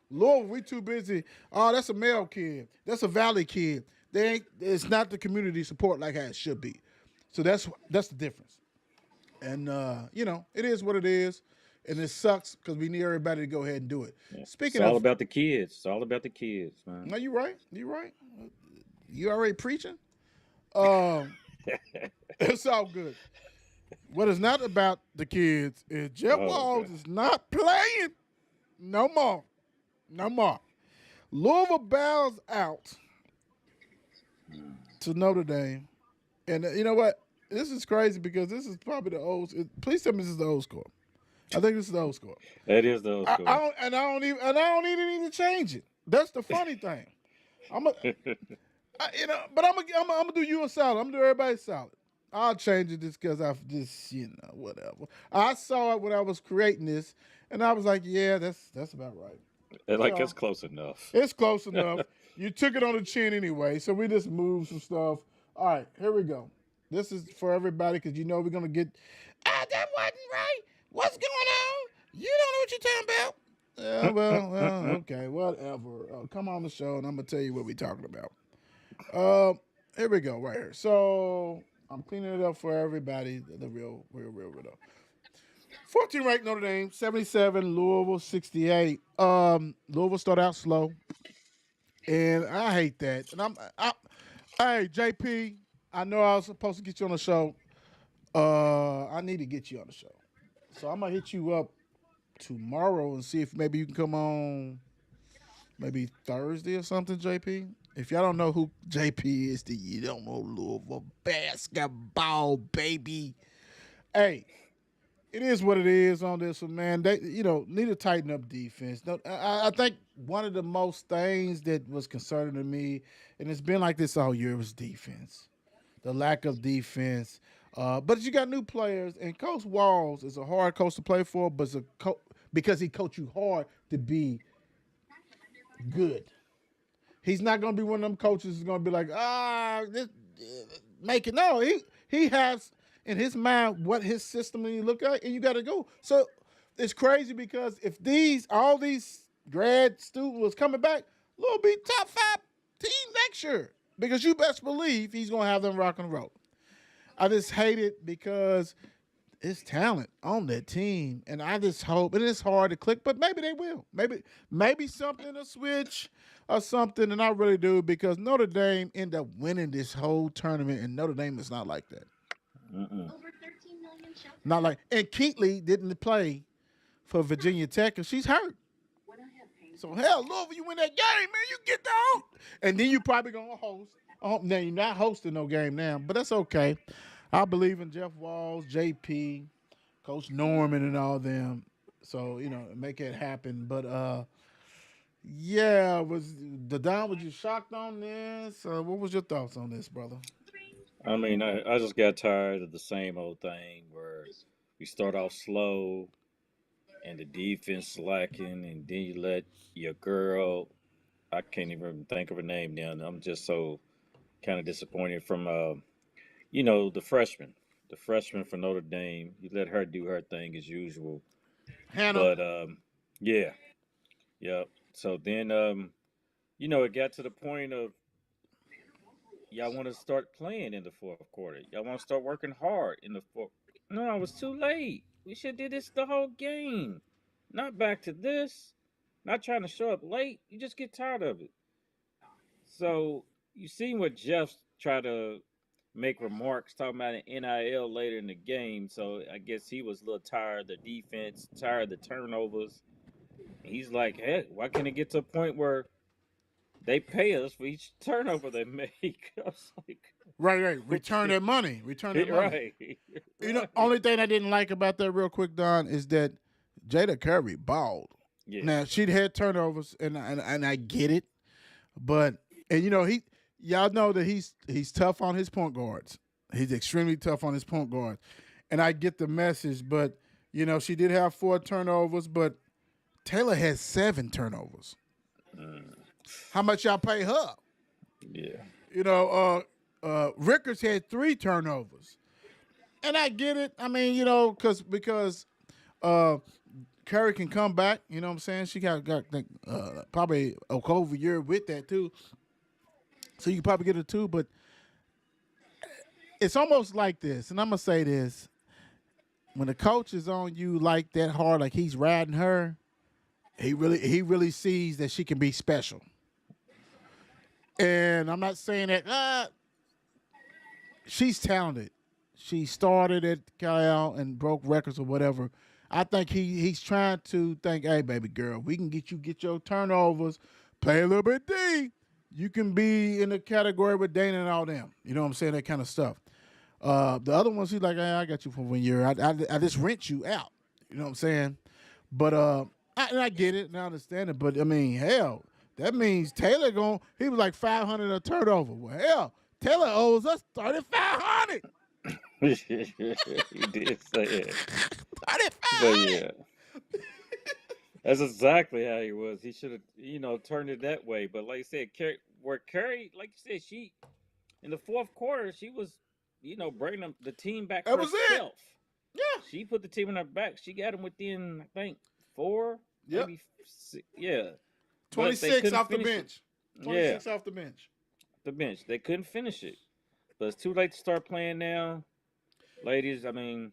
Louisville, we too busy. Oh, that's a male kid. That's a Valley kid. It's not the community support like how it should be. So that's the difference. And it is what it is. And it sucks because we need everybody to go ahead and do it. Yeah. Speaking it's all of, about the kids. It's all about the kids, man. no, you're right. You're right. You already preaching. It's all good. What is not about the kids is Jeff Oh, Walls okay. is not playing no more. No more. Louisville bows out to Notre Dame. And you know what? This is crazy because this is probably the old. Please tell me this is the old score. I think this is the old score. That is the old I school. don't, and I don't even need to change it. That's the funny thing. I'm a, but I'm gonna do you a solid. I'm gonna do everybody a solid. I'll change it just because I've just, whatever. I saw it when I was creating this, and I was like, yeah, that's about right. Like So it's close enough. it's close enough. You took it on the chin anyway, so we just moved some stuff. All right, here we go. This is for everybody because you know we're gonna get. Ah, that wasn't right. What's going on? You don't know what you're talking about. Yeah, okay, whatever. Come on the show and I'm gonna tell you what we're talking about. Here we go, right here. So I'm cleaning it up for everybody. The real. 14 ranked Notre Dame, 77, Louisville 68. Louisville started out slow, and I hate that. And hey JP, I know I was supposed to get you on the show. I need to get you on the show, so I'm gonna hit you up tomorrow and see if maybe you can come on maybe Thursday or something, JP. If y'all don't know who JP is, then you don't know Louisville basketball, baby. Hey, it is what it is on this one, man. They, need to tighten up defense. No, I think one of the most things that was concerning to me, and it's been like this all year, was defense. The lack of defense. But you got new players, and Coach Walls is a hard coach to play for, but because he coached you hard to be good. He's not going to be one of them coaches who's going to be like, make it. No, he has in his mind what his system need to look like, and you got to go. So it's crazy because if all these grad students was coming back, Lil be top 5 team next year because you best believe he's going to have them rock and roll. I just hate it because it's talent on that team, and I just hope, and it's hard to click, but maybe they will. Maybe something will switch or something, and I really do because Notre Dame ended up winning this whole tournament, and Notre Dame is not like that. Mm-mm. Not like, and Keatley didn't play for Virginia Tech because she's hurt. So hell, Louisville, you win that game, man. You get the host, and then you probably gonna host. Oh, now you're not hosting no game now, but that's okay. I believe in Jeff Walls, JP, Coach Norman, and all them. So make it happen. But yeah, was you shocked on this? What was your thoughts on this, brother? I mean, I just got tired of the same old thing where we start off slow and the defense slacking, and then you let your girl. I can't even think of her name now. And I'm just so kind of disappointed from the freshman for Notre Dame. You let her do her thing as usual, Hannah. but yeah, yeah. So then it got to the point of y'all want to start playing in the fourth quarter. Y'all want to start working hard in the fourth. No, I was too late. We should did this the whole game. Not back to this. Not trying to show up late. You just get tired of it. So you seen what Jeff tried to make remarks talking about an NIL later in the game. So I guess he was a little tired of the defense, tired of the turnovers. He's like, hey, why can't it get to a point where they pay us for each turnover they make? I was like, Right. Return that money. right, Only thing I didn't like about that real quick, Don, is that Jada Curry balled. yeah, Now she'd had turnovers, and I get it, but y'all know that he's tough on his point guards. He's extremely tough on his point guards, and I get the message. But she did have 4 turnovers, but Taylor has 7 turnovers. How much y'all pay her? yeah. Rickers had 3 turnovers, and I get it. I mean, because Curry can come back. You know what I'm saying? She got probably a COVID year with that too, so you can probably get it too. But it's almost like this, and I'm gonna say this: when the coach is on you like that hard, like he's riding her, he really sees that she can be special. And I'm not saying that she's talented. she started at Cal and broke records or whatever. I think he's trying to think, hey, baby girl, we can get your turnovers, play a little bit D. You can be in the category with Dana and all them. You know what I'm saying? That kind of stuff. The other ones, he's like, hey, I got you for 1 year. I just rent you out. You know what I'm saying? But I get it and I understand it. But I mean, hell, that means Taylor he was like 500 a turnover. Well, hell, Taylor owes us 3,500. He did say it. 3,500. But yeah, that's exactly how he was. He should have, turned it that way. But like I said, Curry, like you said, she in the fourth quarter, she was, bringing the team back That was it. herself. Yeah. She put the team in her back. She got them within, I think, 4, Yep. maybe 6, yeah. 26 off the finish it. bench. 26 off the bench. They couldn't finish it. But it's too late to start playing now. Ladies, I mean,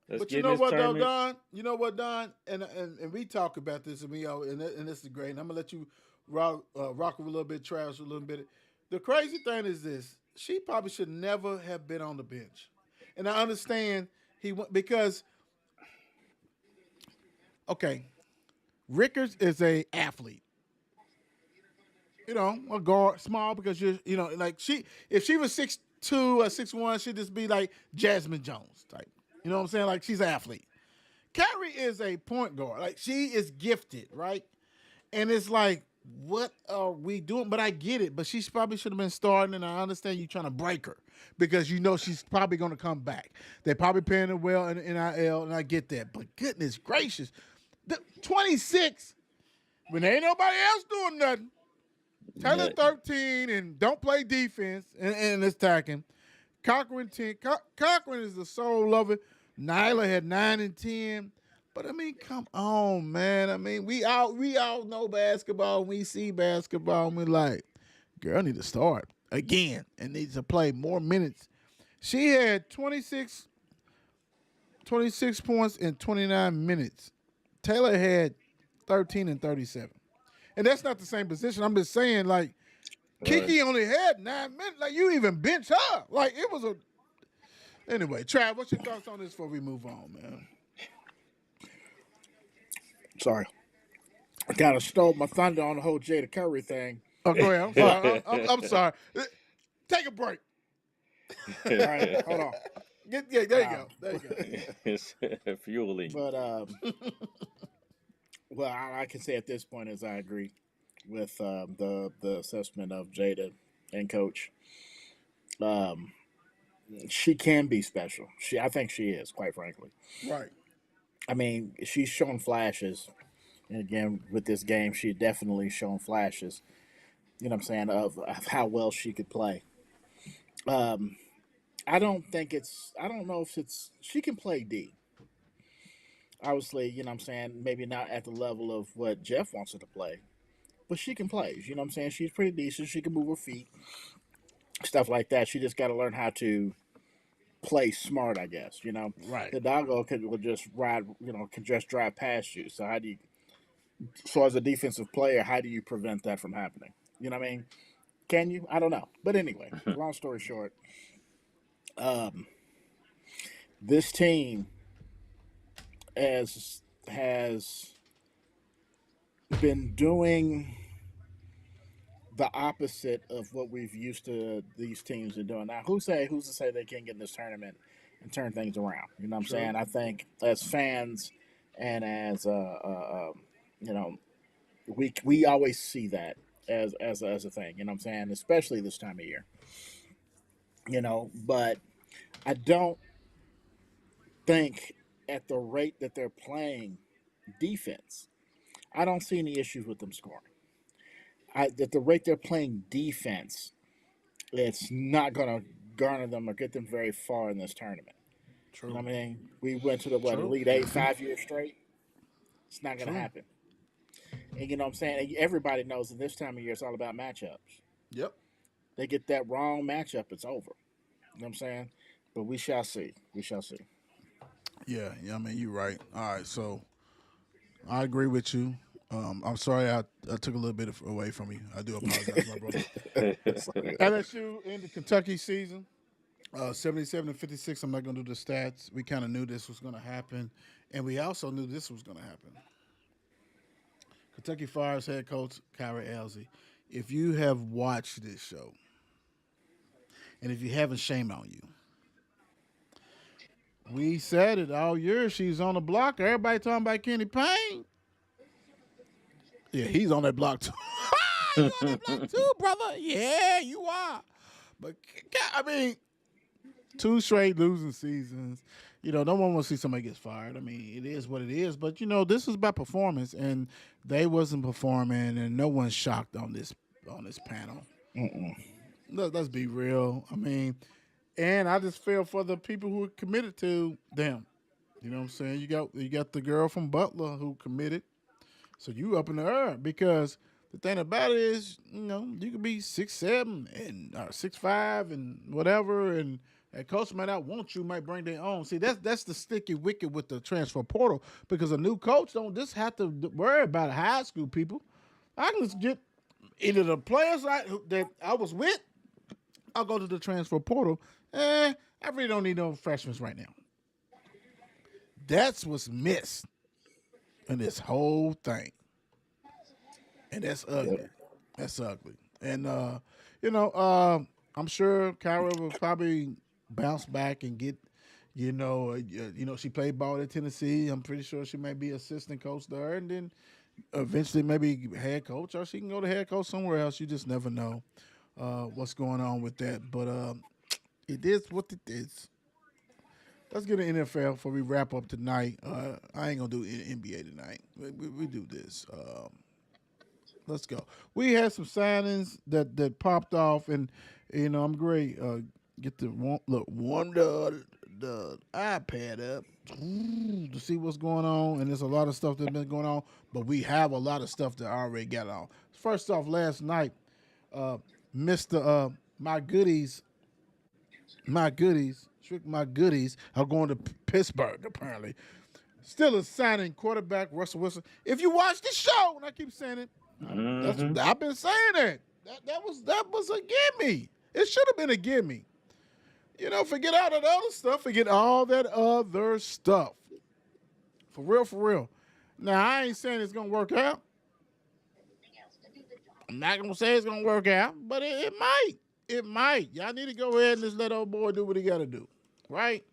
let's But get you know in this what, though, tournament. Don? You know what, Don? And we talk about this, and and this is great. And I'm gonna let you rock with a little bit, trash a little bit. The crazy thing is this: she probably should never have been on the bench. And I understand he went because okay, Rickers is a athlete. You know, a guard, small because like if she was 6'2" or 6'1", she'd just be like Jasmine Jones type. You know what I'm saying? Like she's an athlete. Carrie is a point guard. Like she is gifted, right? And it's like, what are we doing? But I get it. But she probably should have been starting, and I understand you trying to break her because you know she's probably going to come back. They're probably paying her well in NIL, and I get that. But goodness gracious, 26 when there ain't nobody else doing nothing. Taylor 13 and don't play defense and it's attacking. Cochran 10. Cochran is the soul lover. Nyla had 9 and 10. But I mean, come on, man. I mean, we all know basketball. We see basketball, and we like, girl need to start again and needs to play more minutes. She had 26 points in 29 minutes. Taylor had 13 and 37. And that's not the same position. I'm just saying, like, Kiki only had 9 minutes. Like, you even bench her. Like, it was a... Anyway, Trav, what's your thoughts on this before we move on, man? Sorry. I kind of stole my thunder on the whole Jada Curry thing. Oh, go ahead. I'm sorry. I'm sorry. Take a break. All right, hold on. There you go. There you go. It's fueling. But, well, I can say at this point is I agree with the assessment of Jada and Coach. She can be special. I think she is, quite frankly. Right. I mean, she's shown flashes. And again, with this game, she definitely shown flashes. You know what I'm saying, of how well she could play. I don't know if she can play D. Obviously, you know what I'm saying, maybe not at the level of what Jeff wants her to play, but she can play. You know what I'm saying? She's pretty decent. She can move her feet, stuff like that. She just got to learn how to play smart, I guess, you know? Right. The doggo will just can just drive past you. So so as a defensive player, how do you prevent that from happening? You know what I mean? Can you? I don't know. But anyway, long story short, this team has been doing the opposite of what we've used to these teams to doing. Now, who's to say they can't get in this tournament and turn things around? You know what I'm saying? I think as fans and as we always see that as a thing. You know what I'm saying? Especially this time of year. You know, but I don't think at the rate that they're playing defense, I don't see any issues with them scoring. At the rate they're playing defense, it's not going to garner them or get them very far in this tournament. True. You know what I mean? We went to the Elite Eight 5 years straight. It's not going to happen. And you know what I'm saying? Everybody knows that this time of year it's all about matchups. Yep. They get that wrong matchup, it's over. You know what I'm saying? But we shall see. We shall see. Yeah, I mean, you're right. All right, so I agree with you. I'm sorry I took a little bit away from you. I do apologize, my brother. LSU in the Kentucky season. 77 and 56. I'm not going to do the stats. We kind of knew this was going to happen, and we also knew this was going to happen. Kentucky fires head coach Kyrie Elsie. If you have watched this show, and if you haven't, shame on you. We said it all year. She's on the block. Everybody talking about Kenny Payne. Yeah, he's on that block too. You on that block too, brother? Yeah, you are. But I mean, two straight losing seasons. No one wants to see somebody gets fired. I mean, it is what it is. But this is about performance, and they wasn't performing, and no one's shocked on this panel. Let's be real. I mean, and I just feel for the people who are committed to them. You know what I'm saying? You got the girl from Butler who committed. So you up in the air because the thing about it is, you could be 6'7" and 6'5" and whatever, and a coach might not want you, might bring their own. See, that's the sticky wicket with the transfer portal because a new coach don't just have to worry about high school people. I can just get either the players that I was with, I'll go to the transfer portal. I really don't need no freshmen right now. That's what's missed in this whole thing. And that's ugly. Yep. That's ugly. And I'm sure Kyra will probably bounce back and get, she played ball at Tennessee. I'm pretty sure she might be assistant coach there, and then eventually maybe head coach, or she can go to head coach somewhere else. You just never know what's going on with that. But it is what it is. Let's get an NFL before we wrap up tonight. I ain't gonna do NBA tonight. We do this. Let's go. We had some signings that popped off, and I'm great. Get the the iPad up to see what's going on, and there's a lot of stuff that's been going on, but we have a lot of stuff that I already got on. First off, last night, Mr. My goodies are going to Pittsburgh, apparently. Still a signing quarterback, Russell Wilson. If you watch the show, and I keep saying it, I've been saying that. That was a gimme. It should have been a gimme. Forget all that other stuff. Forget all that other stuff. For real. Now, I ain't saying it's going to work out. I'm not going to say it's going to work out, but it might. It might. Y'all need to go ahead and just let old boy do what he got to do. Right?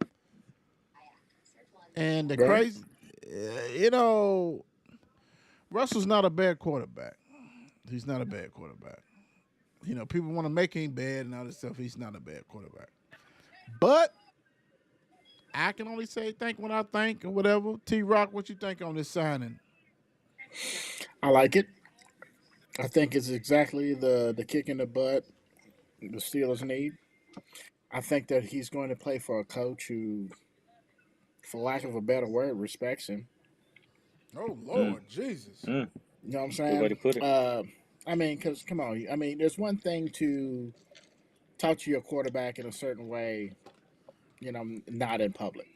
And the crazy, Russell's not a bad quarterback. He's not a bad quarterback. People want to make him bad and all this stuff. He's not a bad quarterback. But I can only say think when I think or whatever. T-Rock, what you think on this signing? I like it. I think it's exactly the kick in the butt the Steelers need. I think that he's going to play for a coach who, for lack of a better word, respects him. Oh, Lord, Jesus. You know what I'm saying? Good way to put it. Because, come on. There's one thing to talk to your quarterback in a certain way, not in public.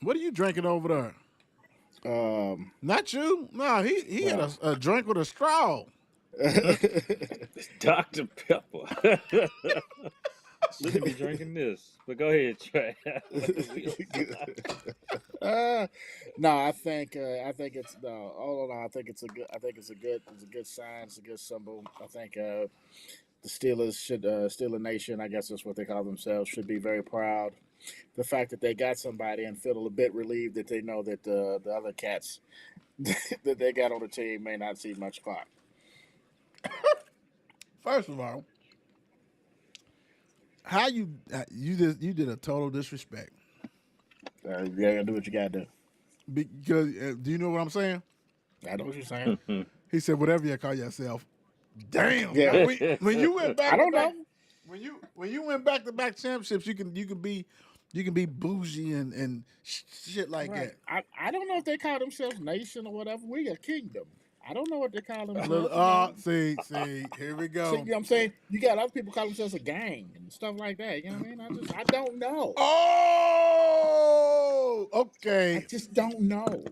What are you drinking over there? Not you? No, he had a drink with a straw. Dr. Pepper. Shouldn't be drinking this. But go ahead, Trey. No, I think it's all in all. I think it's a good sign. It's a good symbol. I think the Steelers Steeler Nation, I guess that's what they call themselves, should be very proud. The fact that they got somebody and feel a bit relieved that they know that the other cats that they got on the team may not see much clock. First of all, how you did a total disrespect. You gotta do what you gotta do. Because do you know what I'm saying? I know what you're saying. He said, "Whatever you call yourself." Damn. Yeah. When you went back, I don't know. When you went back to back championships, you can be bougie and shit like Right. that. I don't know if they call themselves nation or whatever. We a kingdom. I don't know what they call themselves. See, here we go. See, you know what I'm saying? You got other people call themselves a gang and stuff like that. You know what I mean? I don't know. Oh, okay. I just don't know.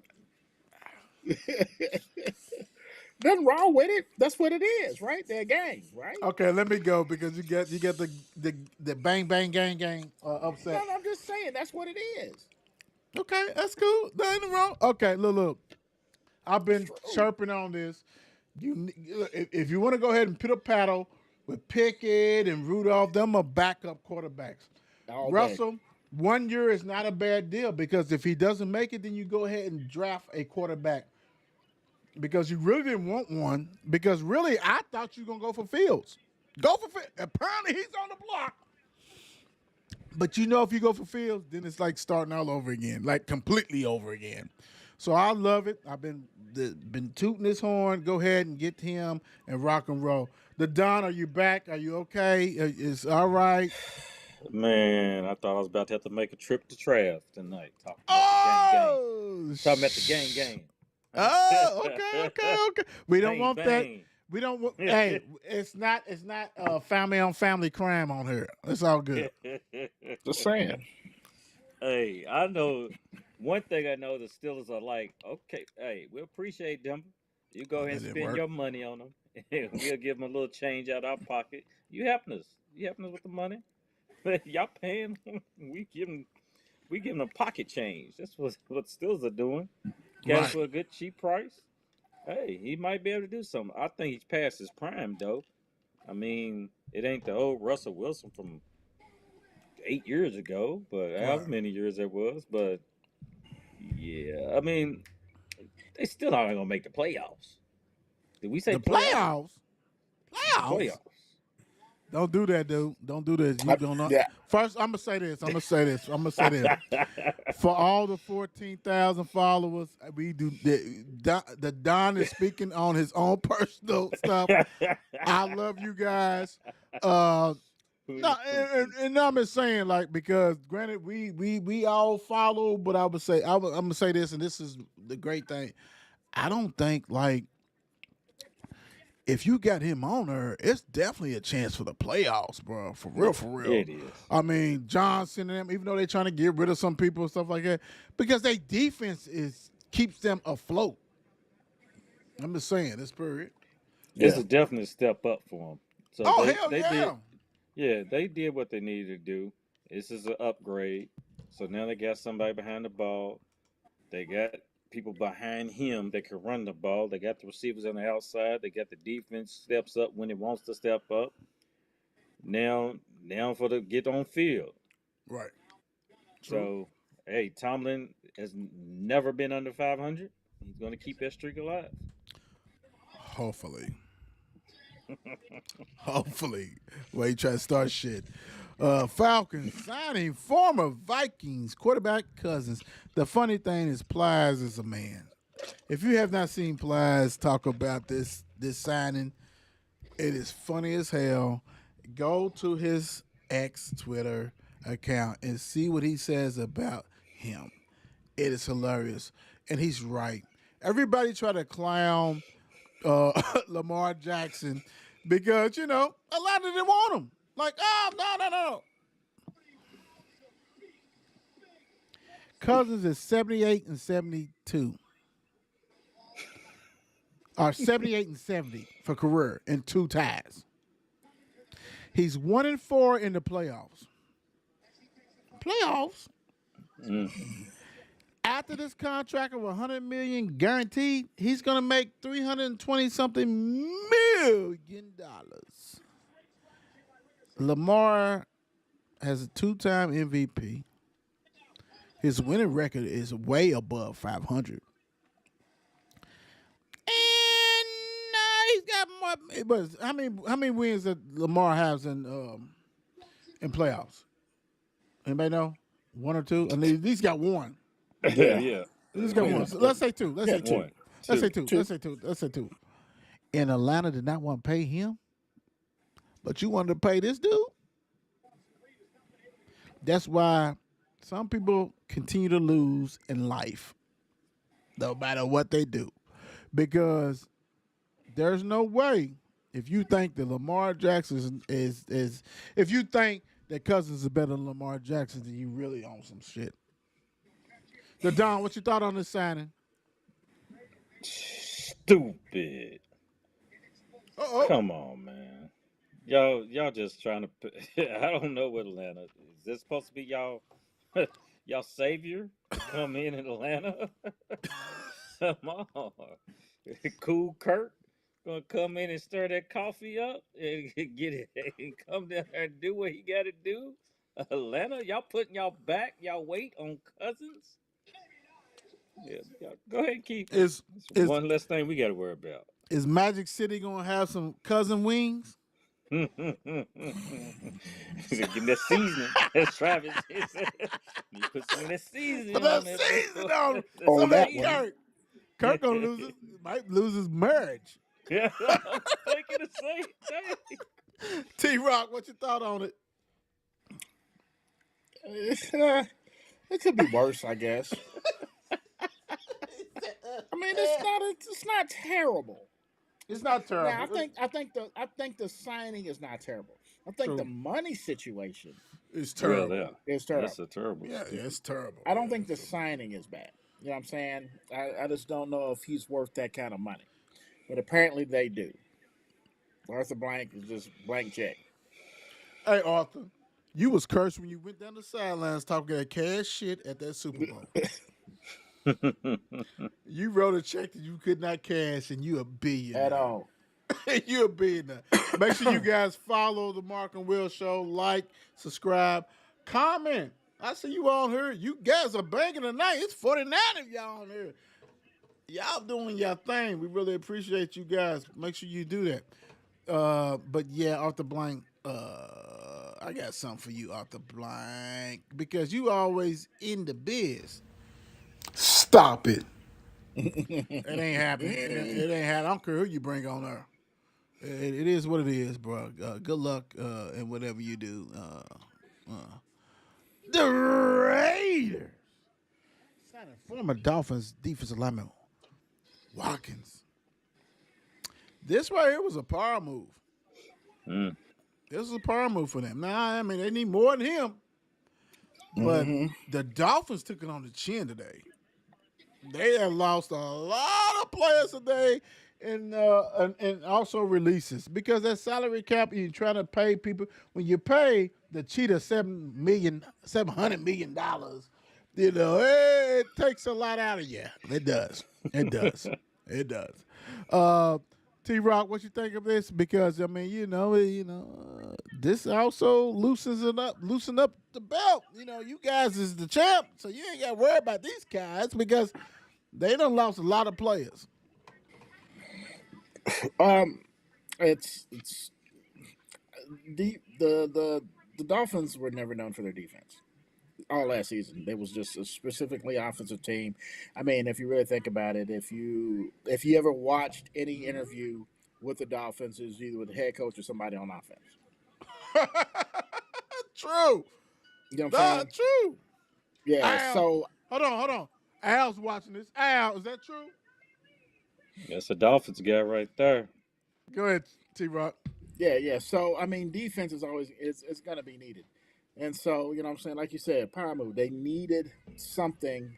Nothing wrong with it. That's what it is, right? They're a gang, right? Okay, let me go because you get the bang bang gang gang No, upset. no, I'm just saying that's what it is. Okay, that's cool. Nothing wrong. Okay, look. I've It's been true. chirping on this. If you want to go ahead and put a paddle with Pickett and Rudolph, them are backup quarterbacks. All day. Russell, 1 year is not a bad deal because if he doesn't make it, then you go ahead and draft a quarterback because you really didn't want one. Because really, I thought you were gonna go for Fields. Go for Fields. Apparently, he's on the block. But you know, if you go for Fields, then it's like starting all over again, like completely over again. So I love it. I've been tooting this horn. Go ahead and get him and rock and roll. The Don, are you back? Are you okay? It's all right. Man, I thought I was about to have to make a trip to Trav tonight. Talking about the gang gang. Oh, Talking about the gang gang. oh, okay. We don't Bang want that. bang. We don't. Hey, it's not family on family crime on here. It's all good. Just saying. Hey, I know one thing I know the Steelers are like, okay, hey, we appreciate them. You go ahead and Did it spend work? your money on them. We'll give them a little change out of our pocket. You helping us. You helping us with the money. Y'all paying. We give them a pocket change. That's what Steelers are doing. Got it Right. for a good cheap price. Hey, he might be able to do something. I think he's past his prime though. I mean, it ain't the old Russell Wilson from 8 years ago, but however Right. many years it was. But yeah, I mean, they still aren't gonna make the playoffs. Did we say The playoffs? playoffs. Playoffs. Playoffs. Don't do that, dude. Don't do this. You gonna Yeah. first? I'm gonna say this. For all the 14,000 followers, we do the Don is speaking on his own personal stuff. I love you guys. No, and I'm just saying like because granted we all follow, but I'm gonna say this, and this is the great thing. I don't think like if you got him on there, it's definitely a chance for the playoffs, bro. For real, for real. It is. I mean, Johnson and them, even though they're trying to get rid of some people and stuff like that, because their defense is keeps them afloat. I'm just saying, this period. It's Yeah. a definite step up for them. So Oh they hell they yeah! did, yeah, they did what they needed to do. This is an upgrade. So now they got somebody behind the ball. They got people behind him that can run the ball. They got the receivers on the outside. They got the defense steps up when it wants to step up. Now for the get on field. Right. True. So hey, Tomlin has never been under 500. He's going to keep that streak alive. Hopefully. Hopefully. Well, he try to start shit. Falcons signing former Vikings quarterback Cousins. The funny thing is Plies is a man. If you have not seen Plies talk about this signing, it is funny as hell. Go to his ex Twitter account and see what he says about him. It is hilarious. And he's right. Everybody try to clown Lamar Jackson because, a lot of them want him. Like, oh, no. Cousins is 78 and 72. Or 78 and 70 for career in 2 ties. He's 1-4 in the playoffs. Playoffs? Mm. After this contract of $100 million guaranteed, he's gonna make $320 something million. Lamar has a 2-time MVP. His winning record is way above 500. And he's got more. But how many wins that Lamar has in playoffs? Anybody know? 1 or 2? And he's got 1. Yeah. Yeah. He's got 1. So let's say 2. Let's say 2. One. Let's say Two. 2. Let's say 2. Let's say 2. And Atlanta did not want to pay him, but you wanted to pay this dude. That's why some people continue to lose in life, no matter what they do, because there's no way if you think that Lamar Jackson is if you think that Cousins is better than Lamar Jackson, then you really own some shit. The Don, what you thought on this signing? Stupid. Uh-oh. Come on, man. Y'all just trying to. I don't know what Atlanta is. This supposed to be y'all, y'all savior to come in Atlanta? Come on, cool Kurt gonna come in and stir that coffee up and get it and come down there and do what he got to do. Atlanta, y'all putting y'all weight on Cousins. Yeah, y'all, go ahead and keep him. Is It's is one less thing we got to worry about. is Magic City gonna have some cousin wings? He said, give me that seasoning. That's Travis. He said, you put some of that Put seasoning that on that season boy. on That On some of that that one. seasoning. Kirk. Kirk gonna might lose his marriage. Yeah, I'm thinking the same thing. T Rock, what you thought on it? It could be worse, I guess. I mean, it's not terrible. It's not Now, terrible. I think the signing is not terrible. I think the True. money situation It's Well, terrible. yeah, is that's terrible. a terrible. Yeah, it's terrible. I don't Yeah, think the signing is bad. You know what I'm saying? I just don't know if he's worth that kind of money. But apparently they do. Arthur Blank is just blank check. Hey Arthur, you was cursed when you went down the sidelines talking that cash shit at that Super Bowl. You wrote a check that you could not cash, and you a At billionaire. all. You a billionaire. Make sure you guys follow the Mark and Will Show, like, subscribe, comment. I see you on here. You guys are banging tonight. It's 49 of y'all on here. Y'all doing your thing. We really appreciate you guys. Make sure you do that. But yeah, Arthur Blank, I got something for you, Arthur Blank, because you always in the biz. Stop it. It ain't happening. It ain't happening. I don't care who you bring on there. It is what it is, bro. Good luck in whatever you do. The Raiders signing former Dolphins defensive lineman Watkins. This right here was a power move. Mm. This is a power move for them. Now, I mean, they need more than him. But the Dolphins took it on the chin today. They have lost a lot of players today and also releases because that salary cap, you're trying to pay people. When you pay the cheetah $700 million, it takes a lot out of you. It does. It does. It does. T Rock, what you think of this? Because I mean, this also loosen up the belt. You guys is the champ, so you ain't got to worry about these guys because they done lost a lot of players. It's the Dolphins were never known for their defense. All last season, they was just a specifically offensive team. I mean, if you really think about it, if you ever watched any interview with the Dolphins, is either with the head coach or somebody on offense. True. You know what I'm saying? True. Yeah. Al, So hold on. Al's watching this. Al, is that true? That's a Dolphins guy right there. Go ahead, T Rock. yeah. So I mean, defense is always it's gonna be needed, and so you know what I'm saying. Like you said, power move. They needed something,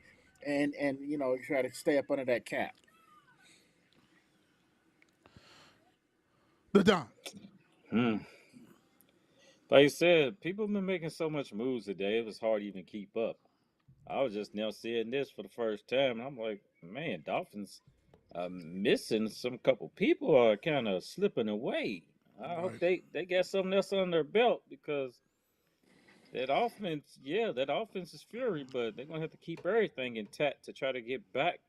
and you try to stay up under that cap. The Don. Hmm. Like you said, people have been making so much moves today. It was hard to even keep up. I was just now seeing this for the first time, and I'm like, man, Dolphins are missing some couple people are kind of slipping away. I hope Right. they got something else on their belt because that offense is fury, but they're gonna have to keep everything intact to try to get back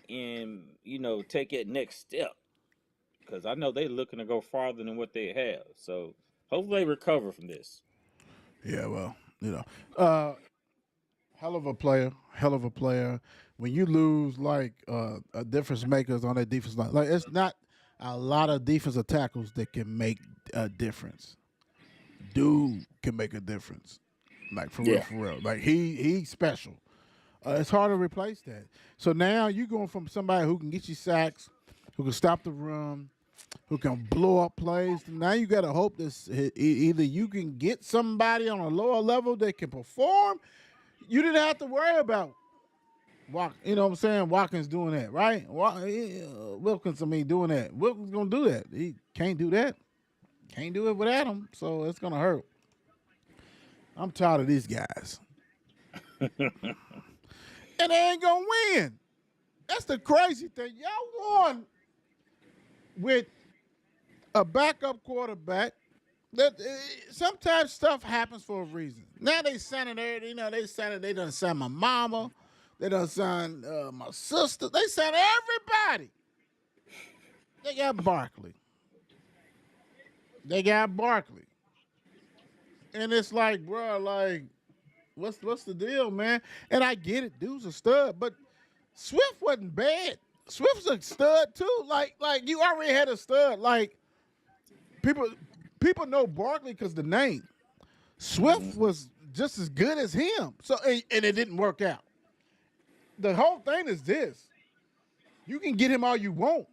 and take that next step. Because I know they're looking to go farther than what they have. So hopefully they recover from this. Yeah, well, hell of a player. Hell of a player. When you lose like a difference makers on that defense line, like it's not a lot of defensive tackles that can make a difference. Dude can make a difference. Like for real, Yeah. for real. Like he's special. It's hard to replace that. So now you're going from somebody who can get you sacks, who can stop the run, who can blow up plays. Now you got to hope this either you can get somebody on a lower level that can perform. You didn't have to worry about You know what I'm saying? Watkins doing that, right? Wilkins, I mean, doing that. Wilkins gonna do that. He can't do that. Can't do it without him. So it's gonna hurt. I'm tired of these guys, and they ain't gonna win. That's the crazy thing. Y'all won with a backup quarterback. That sometimes stuff happens for a reason. Now they signing there, they done sign my mama, they done sign my sister, they signed everybody. They got Barkley. They got Barkley. And it's like, bro, like, what's the deal, man? And I get it, dude's a stud, but Swift wasn't bad. Swift's a stud too. Like you already had a stud. Like people know Barkley because the name. Swift was just as good as him. So and it didn't work out. The whole thing is this: you can get him all you want,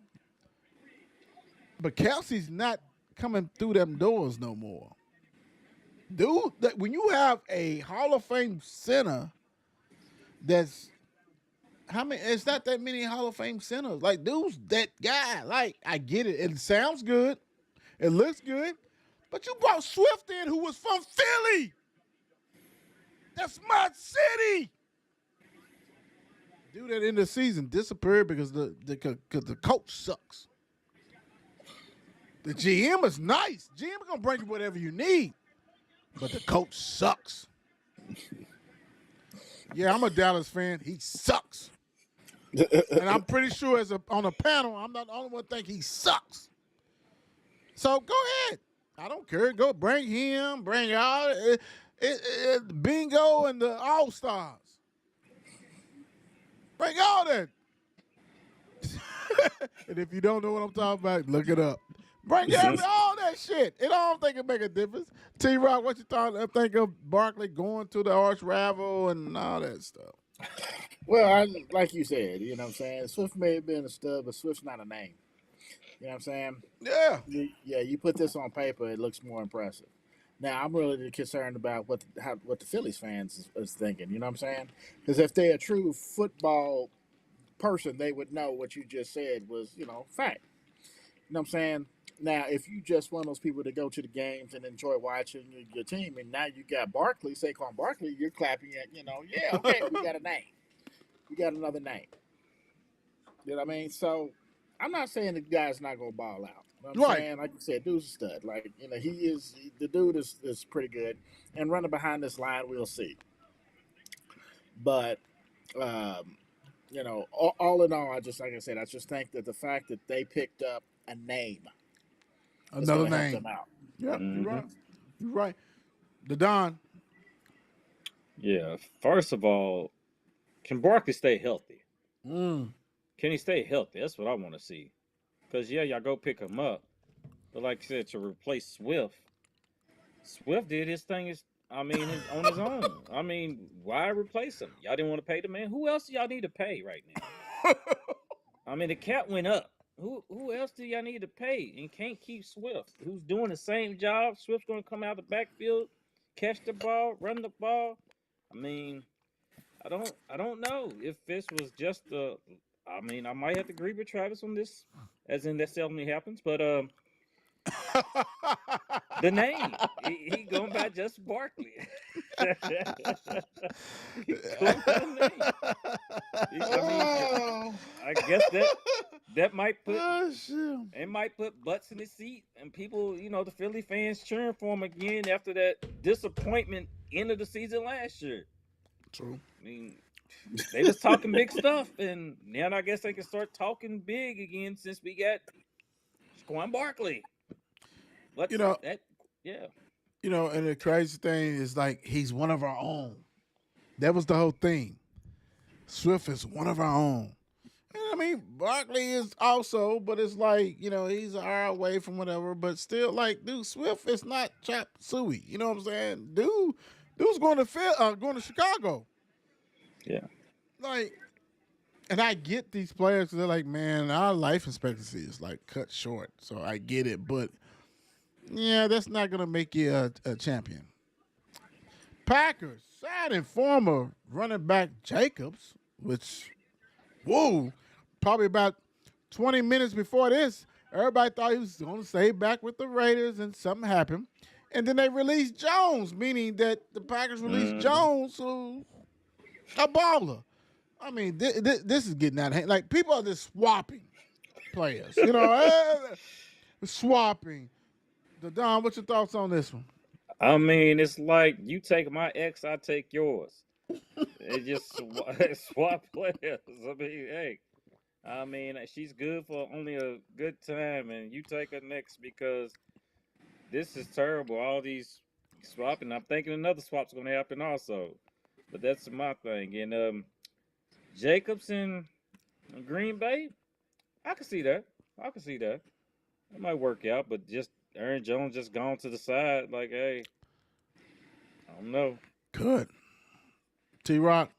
but Kelsey's not coming through them doors no more. Dude, when you have a Hall of Fame center, that's how many? It's not that many Hall of Fame centers. Like, dude's that guy. Like, I get it. It sounds good. It looks good. But you brought Swift in, who was from Philly. That's my city. Dude, at the end of the season disappeared because the coach sucks. The GM is nice. GM gonna bring you whatever you need, but the coach sucks. Yeah, I'm a Dallas fan. He sucks, and I'm pretty sure on a panel, I'm not the only one think he sucks. So go ahead. I don't care. Go bring him. Bring all Bingo and the All Stars. Bring all that. And if you don't know what I'm talking about, look it up. Bring all that shit. I don't think it make a difference. T-Rock, what you think of Barkley going to the arch rival and all that stuff? Well, like you said, you know what I'm saying? Swift may have been a stud, but Swift's not a name. You know what I'm saying? Yeah. You put this on paper, it looks more impressive. Now, I'm really concerned about what the Phillies fans is thinking. You know what I'm saying? Because if they're a true football person, they would know what you just said was, fact. You know what I'm saying? Now, if you just one of those people to go to the games and enjoy watching your team, and now you got Barkley, Saquon Barkley, you're clapping at, yeah, okay, we got a name. We got another name. You know what I mean? So, I'm not saying the guy's not going to ball out. You know what I'm saying? Like you said, dude's a stud. Like, the dude is pretty good. And running behind this line, we'll see. But, all in all, I just think that the fact that they picked up a name. Another name. Help them out. Yep, you're right. The Don. Yeah. First of all, can Barkley stay healthy? Mm. Can he stay healthy? That's what I want to see. Because, y'all go pick him up. But like I said, to replace Swift did his thing, on his own. I mean, why replace him? Y'all didn't want to pay the man? Who else do y'all need to pay right now? The cap went up. Who else do y'all need to pay and can't keep Swift? Who's doing the same job? Swift's going to come out the backfield, catch the ball, run the ball. I don't know if this was just I might have to agree with Travis on this, as in that seldomly happens, but the name, he going by just Barkley. He going by the name. I guess that might put it might put butts in the seat, and people, the Philly fans cheering for him again after that disappointment end of the season last year. True. They was talking big stuff, and now I guess they can start talking big again since we got Saquon Barkley. And the crazy thing is, like, he's one of our own. That was the whole thing. Swift is one of our own. And Barkley is also, but it's like, he's an hour away from whatever, but still, like, dude, Swift is not chop suey. You know what I'm saying? Dude's going to Chicago. Yeah. Like, and I get these players, they're like, man, our life expectancy is like cut short. So I get it, but yeah, that's not gonna make you a champion. Packers signing former running back Jacobs. which, whoa, probably about 20 minutes before this, everybody thought he was going to stay back with the Raiders, and something happened. And then they released Jones, meaning that the Packers released Hmm. Jones, who a baller. I mean, this is getting out of hand. Like, people are just swapping players, swapping. The Don, what's your thoughts on this one? I mean, it's like you take my ex, I take yours. It just swap players. I mean, hey, I mean, she's good for only a good time, and you take her next because this is terrible. All these swapping. I'm thinking another swap's going to happen also, but that's my thing. And Jacobson, Green Bay, I can see that. I can see that. It might work out, but just Aaron Jones just gone to the side. Like, hey, I don't know. Good. T Rock.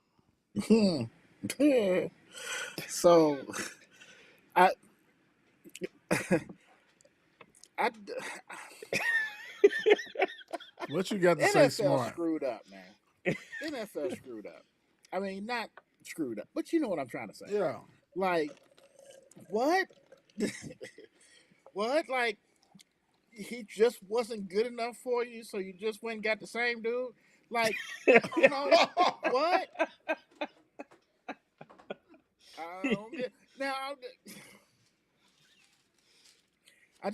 So I I What you got to say, NFL smart? screwed up, man. NFL screwed up. I mean, not screwed up, but you know what I'm trying to say. Yeah. Like, what? What? Like, he just wasn't good enough for you, so you just went and got the same dude? Like, you know, what? Now, I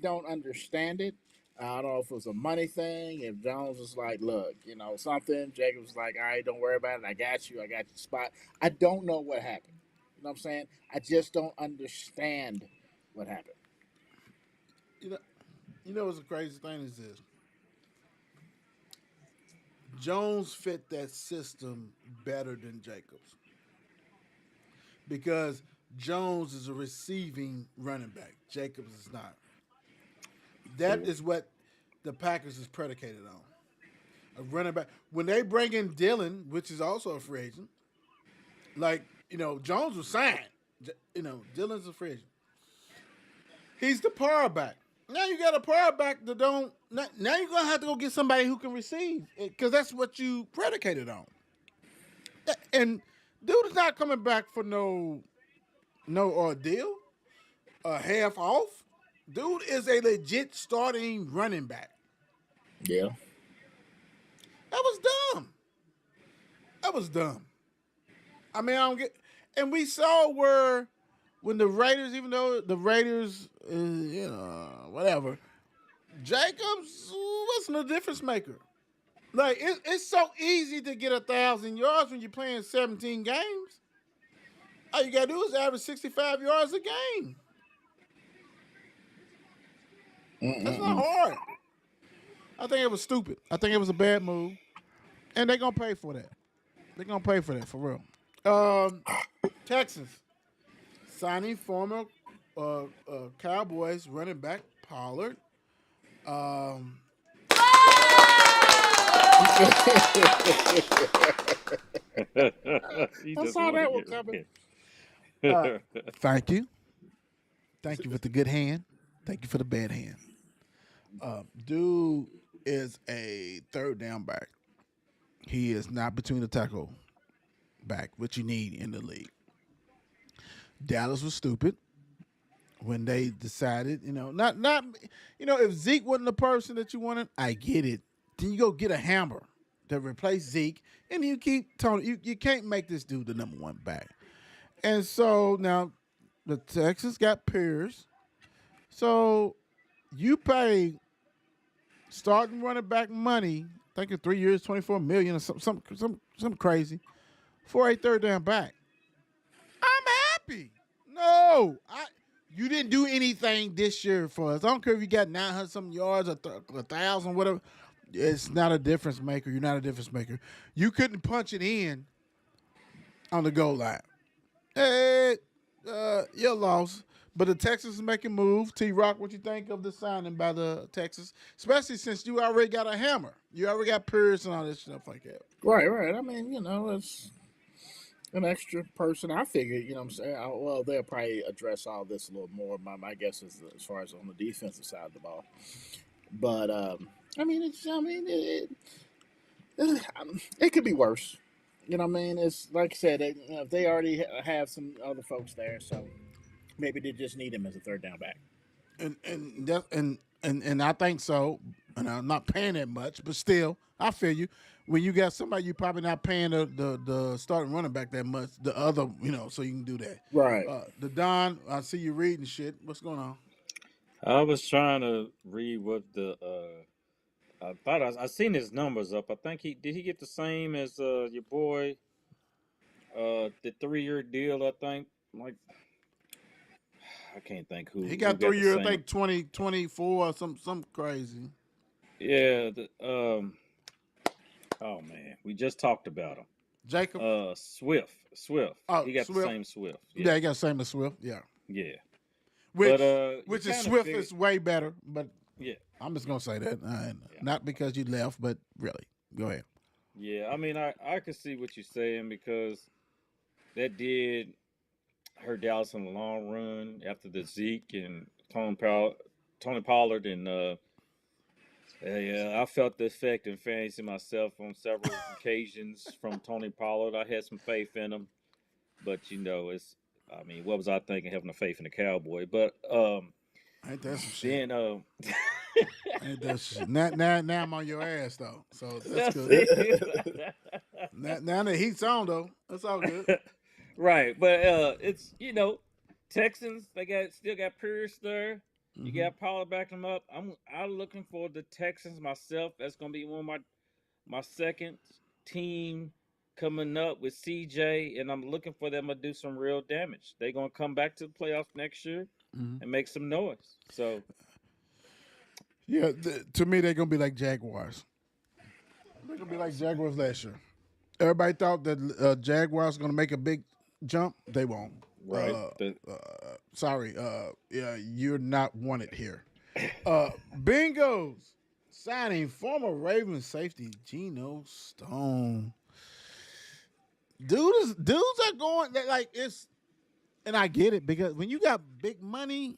don't understand it. I don't know if it was a money thing. If Jones was like, look, something. Jacob was like, all right, don't worry about it. I got you. I got your spot. I don't know what happened. You know what I'm saying? I just don't understand what happened. You know, what's the crazy thing is this? Jones fit that system better than Jacobs because Jones is a receiving running back. Jacobs is not. That True. is what the Packers is predicated on. A running back. When they bring in Dylan, which is also a free agent, like, Jones was signed. Dylan's a free agent. He's the power back. Now you got a power back that don't. Now you're gonna have to go get somebody who can receive, because that's what you predicated on. And dude is not coming back for no ordeal, half off. Dude is a legit starting running back. Yeah. That was dumb. That was dumb. I mean, I don't get. And we saw where when the Raiders, even though the Raiders, whatever, Jacobs wasn't a difference maker. Like, it's so easy to get 1,000 yards when you're playing 17 games. All you gotta do is average 65 yards a game. That's not Mm-mm-mm. hard. I think it was stupid. I think it was a bad move, and they're gonna pay for that. They're gonna pay for that for real. Texas signing former Cowboys running back Pollard. Um, You I just saw want to that one get coming. thank you. Thank you for the good hand. Thank you for the bad hand. Dude is a third down back. He is not between the tackle back, which you need in the league. Dallas was stupid when they decided, if Zeke wasn't the person that you wanted, I get it. Then you go get a hammer to replace Zeke, and you keep Tony. You can't make this dude the number one back. And so now the Texans got Pierce. So you pay starting running back money, I think in 3 years, $24 million or something crazy for a third down back. I'm happy. No, you didn't do anything this year for us. I don't care if you got 900 something yards or 1,000, whatever. It's not a difference maker. You're not a difference maker. You couldn't punch it in on the goal line. Hey, your loss. But the Texans is making moves. T Rock, what you think of the signing by the Texas? Especially since you already got a hammer. You already got Pierce and all this stuff like that. Right. I mean, it's an extra person. I figured, what I'm saying. Well, they'll probably address all this a little more. My guess is as far as on the defensive side of the ball. But I mean, it could be worse. you know what I mean? It's like I said, they already have some other folks there, so maybe they just need him as a third down back. And I think so. And I'm not paying that much, but still, I feel you. When you got somebody, you probably not paying the starting running back that much. The other, so you can do that. Right. The Don, I see you reading shit. What's going on? I was trying to read what the I thought I seen his numbers up. I think he get the same as your boy the 3 year deal. I think like I can't think He who got got 3 the years, I same. think 2024, some crazy. Yeah, oh man, we just talked about him. Jacob. Swift. Oh, He got the Swift. same Swift. Yeah, Yeah, he got same as Swift. Yeah, yeah. which But you which is kind of Swift figure, is way better. But yeah, I'm just gonna say that, yeah, not because you left, but really, go ahead. yeah. I mean, I could see what you're saying because that did hurt Dallas in the long run after the Zeke and Tony Pollard and yeah, I felt the effect in fantasy myself on several occasions from Tony Pollard. I had some faith in him, but it's. I mean, what was I thinking having a faith in the Cowboy? But Ain't that some shit? then Ain't that shit? Now I'm on your ass though, so that's that's good. it. Now the heat's on though. That's all good. Right, but it's Texans. They still got Pierce there. You Hmm. got Pollard backing them up. I'm looking for the Texans myself. That's gonna be one of my second team coming up with CJ, and I'm looking for them to do some real damage. They're gonna come back to the playoffs next year Hmm. and make some noise. So Yeah, to me they're gonna be like Jaguars. They're gonna be like Jaguars last year. Everybody thought that Jaguars gonna make a big jump. They won't. right, Sorry. Yeah, you're not wanted here. Bengals signing former Ravens safety Geno Stone. Dudes are going like it's, and I get it because when you got big money,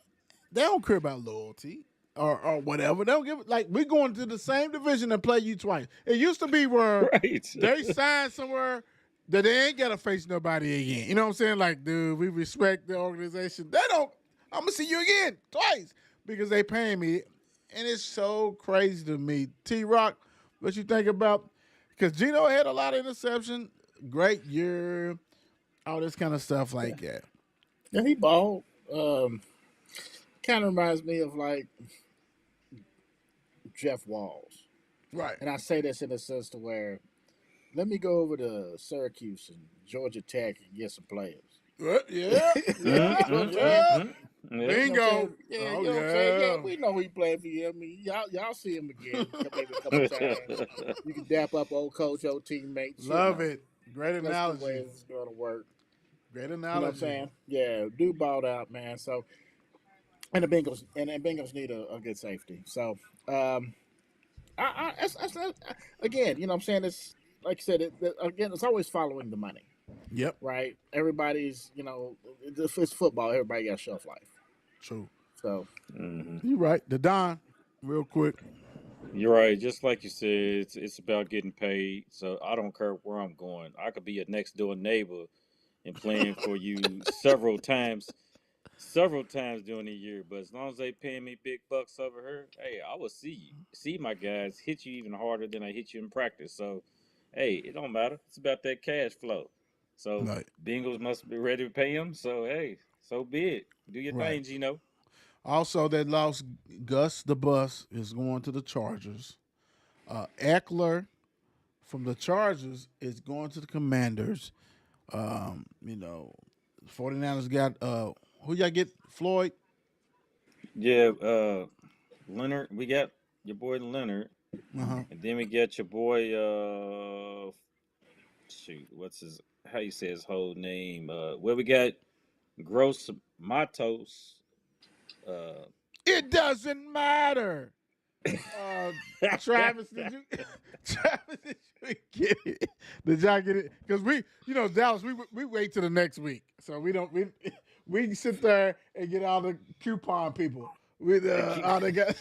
they don't care about loyalty or whatever. They don't give like we're going to the same division and play you twice. It used to be where right. they sign somewhere that they ain't gotta face nobody again. You know what I'm saying? Like, dude, we respect the organization. They don't. I'm gonna see you again twice because they paying me, and it's so crazy to me. T Rock, what you think about? Because Gino had a lot of interception, great year, all this kind of stuff like that. Yeah, he balled. Kind of reminds me of like Jeff Walls, Right. and I say this in a sense to where let me go over to Syracuse and Georgia Tech and get some players. Yeah, Mm, yeah, mm, mm, yeah. mm. Yeah. You know what I'm Bingo. saying? Yeah, Oh you know what I'm saying? Yeah, yeah. we know he playing for you. I mean, y'all see him again, maybe a couple times. You can dap up old coach, old teammates. Love it. Great That's the way analogy. it's going to work. Great You know what I'm analogy. saying? Yeah, dude balled out, man. So, and the Bengals need a good safety. So, um, again, you know what I'm saying? It's like I said, again, it's always following the money, Yep. right? Everybody's, it's football. Everybody got shelf life. True. So, Mhm. You right. The Don, real quick. You're right. Just like you said, it's about getting paid. So I don't care where I'm going. I could be a next door neighbor and playing for you several times during the year. But as long as they paying me big bucks over here, hey, I will see my guys hit you even harder than I hit you in practice. So, hey, it don't matter. It's about that cash flow. So Right. Bengals must be ready to pay him. So hey, so be it. Do your Right. thing, Gino. Also, they lost Gus the Bus is going to the Chargers. Eckler from the Chargers is going to the Commanders. 49ers got who y'all get? Floyd. Yeah, Leonard. We got your boy Leonard, Uh-huh. and then we get your boy. Shoot, what's his? How you say his whole name? Well, we got Gross Matos. Uh, It doesn't matter. Uh, Travis, did you? Travis, did you get it? Did y'all get it? Because Dallas, we wait till the next week, so we sit there and get all the coupon people with all the guys.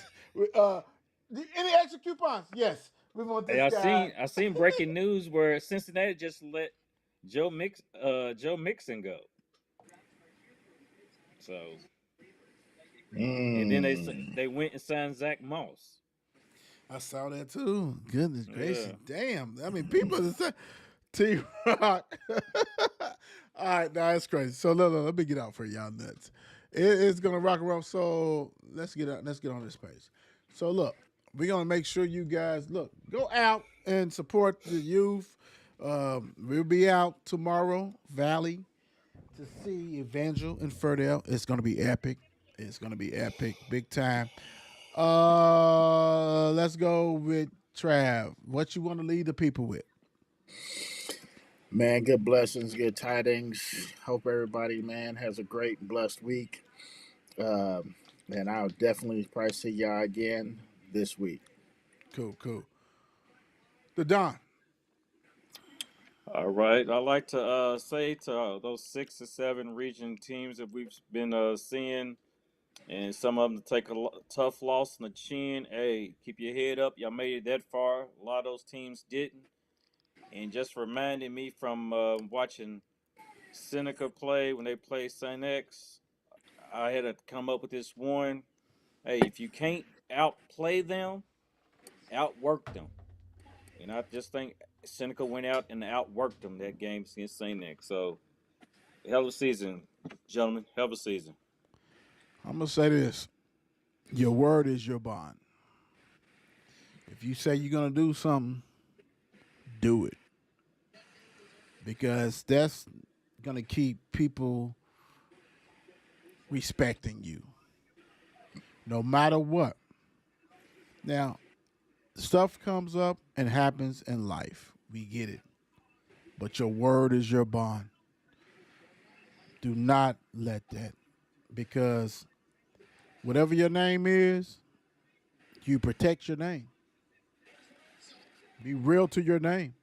Any extra coupons? Yes. We want Hey, this guy. I seen breaking news where Cincinnati just let Joe Mixon go. So and then Mm. they went and signed Zach Moss. I saw that too. Goodness gracious, Yeah. damn! I mean, people are saying T Rock. All right, now it's crazy. So let me get out for y'all nuts. It's gonna rock and roll. So let's get out. Let's get on this page. So look, we're gonna make sure you guys go out and support the youth. We'll be out tomorrow, Valley, to see Evangel and Ferdale. It's gonna be epic. It's gonna be epic, big time. Let's go with Trav. What you want to lead the people with? Man, good blessings, good tidings. Hope everybody, man, has a great and blessed week. And I'll definitely probably see y'all again this week. Cool. The Don. All right. I like to say to those 6 or 7 region teams that we've been seeing, and some of them to take a tough loss in the chin. Hey, keep your head up. Y'all made it that far. A lot of those teams didn't. And just reminded me from watching Seneca play when they played St. X, I had to come up with this one. Hey, if you can't outplay them, outwork them. And I just think Seneca went out and outworked them that game against St. X. So, hell of a season, gentlemen. Hell of a season. I'm gonna say this: your word is your bond. If you say you're gonna do something, do it, because that's gonna keep people respecting you, no matter what. Now, stuff comes up and happens in life. We get it. But your word is your bond. Do not let that, because whatever your name is, you protect your name. Be real to your name.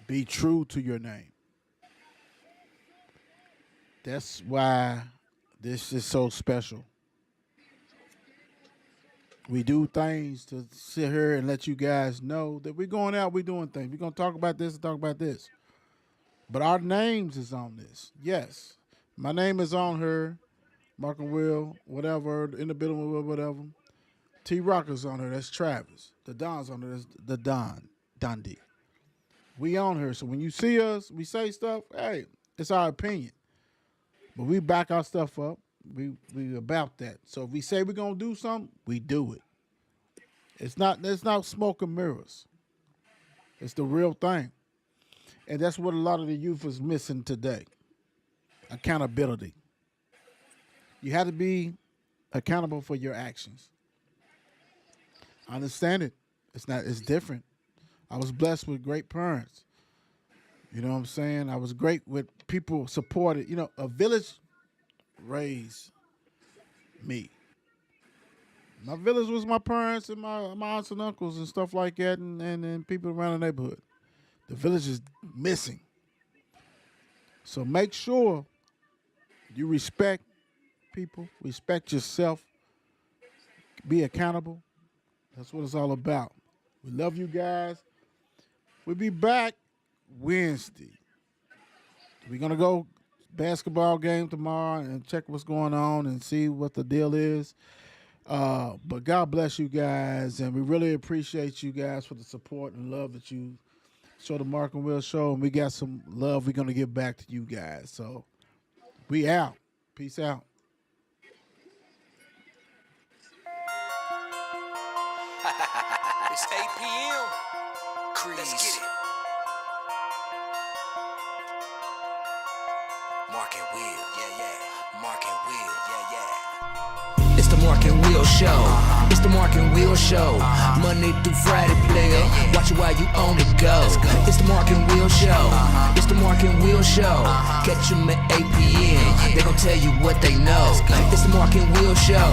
Be true to your name. That's why this is so special. We do things to sit here and let you guys know that we're going out, we're doing things. We're going to talk about this and talk about this. But our names is on this. Yes. My name is on her. Mark and Will, whatever, in the building with whatever. T Rocker's on her. That's Travis. The Don's on her. That's the Dundee. We on her. So when you see us, we say stuff, hey, it's our opinion. But we back our stuff up. We about that. So if we say we're gonna do something, we do it. It's not smoke and mirrors. It's the real thing. And that's what a lot of the youth is missing today. Accountability. You have to be accountable for your actions. I understand it. It's different. I was blessed with great parents. You know what I'm saying? I was great with people supported. You know, a village raised me. My village was my parents and my aunts and uncles and stuff like that, and people around the neighborhood. The village is missing. So make sure you respect people, respect yourself, be accountable. That's what it's all about. We love you guys. We'll be back Wednesday. We're going to go basketball game tomorrow and check what's going on and see what the deal is. But God bless you guys, and we really appreciate you guys for the support and love that you show the Mark and Will show, and we got some love we're going to give back to you guys. So we out. Peace out. It's 8 p.m. Let's get it. Mark and Will, yeah. Mark and Will, yeah. It's the Mark and Will Show. It's the Mark and Will Show. Monday through Friday, player. Watch it while you on the go. It's the Mark and Will Show. It's the Mark and Will Show. Catch them at 8 p.m. They gon' tell you what they know. It's the Mark and Will Show.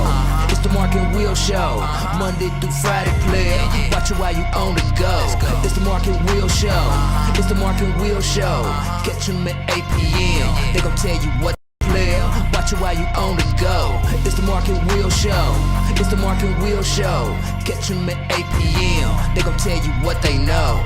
It's the Mark and Will Show. Monday through Friday, player. Watch it while you on the go. It's the Mark and Will Show. It's the Mark and Will Show. Catch them at 8 p.m. They gon' tell you what player. Watch it you while you on the go. It's the Mark and Will Show. It's the Mark and Will Show. Catch 'em at 8 p.m. They gon' tell you what they know.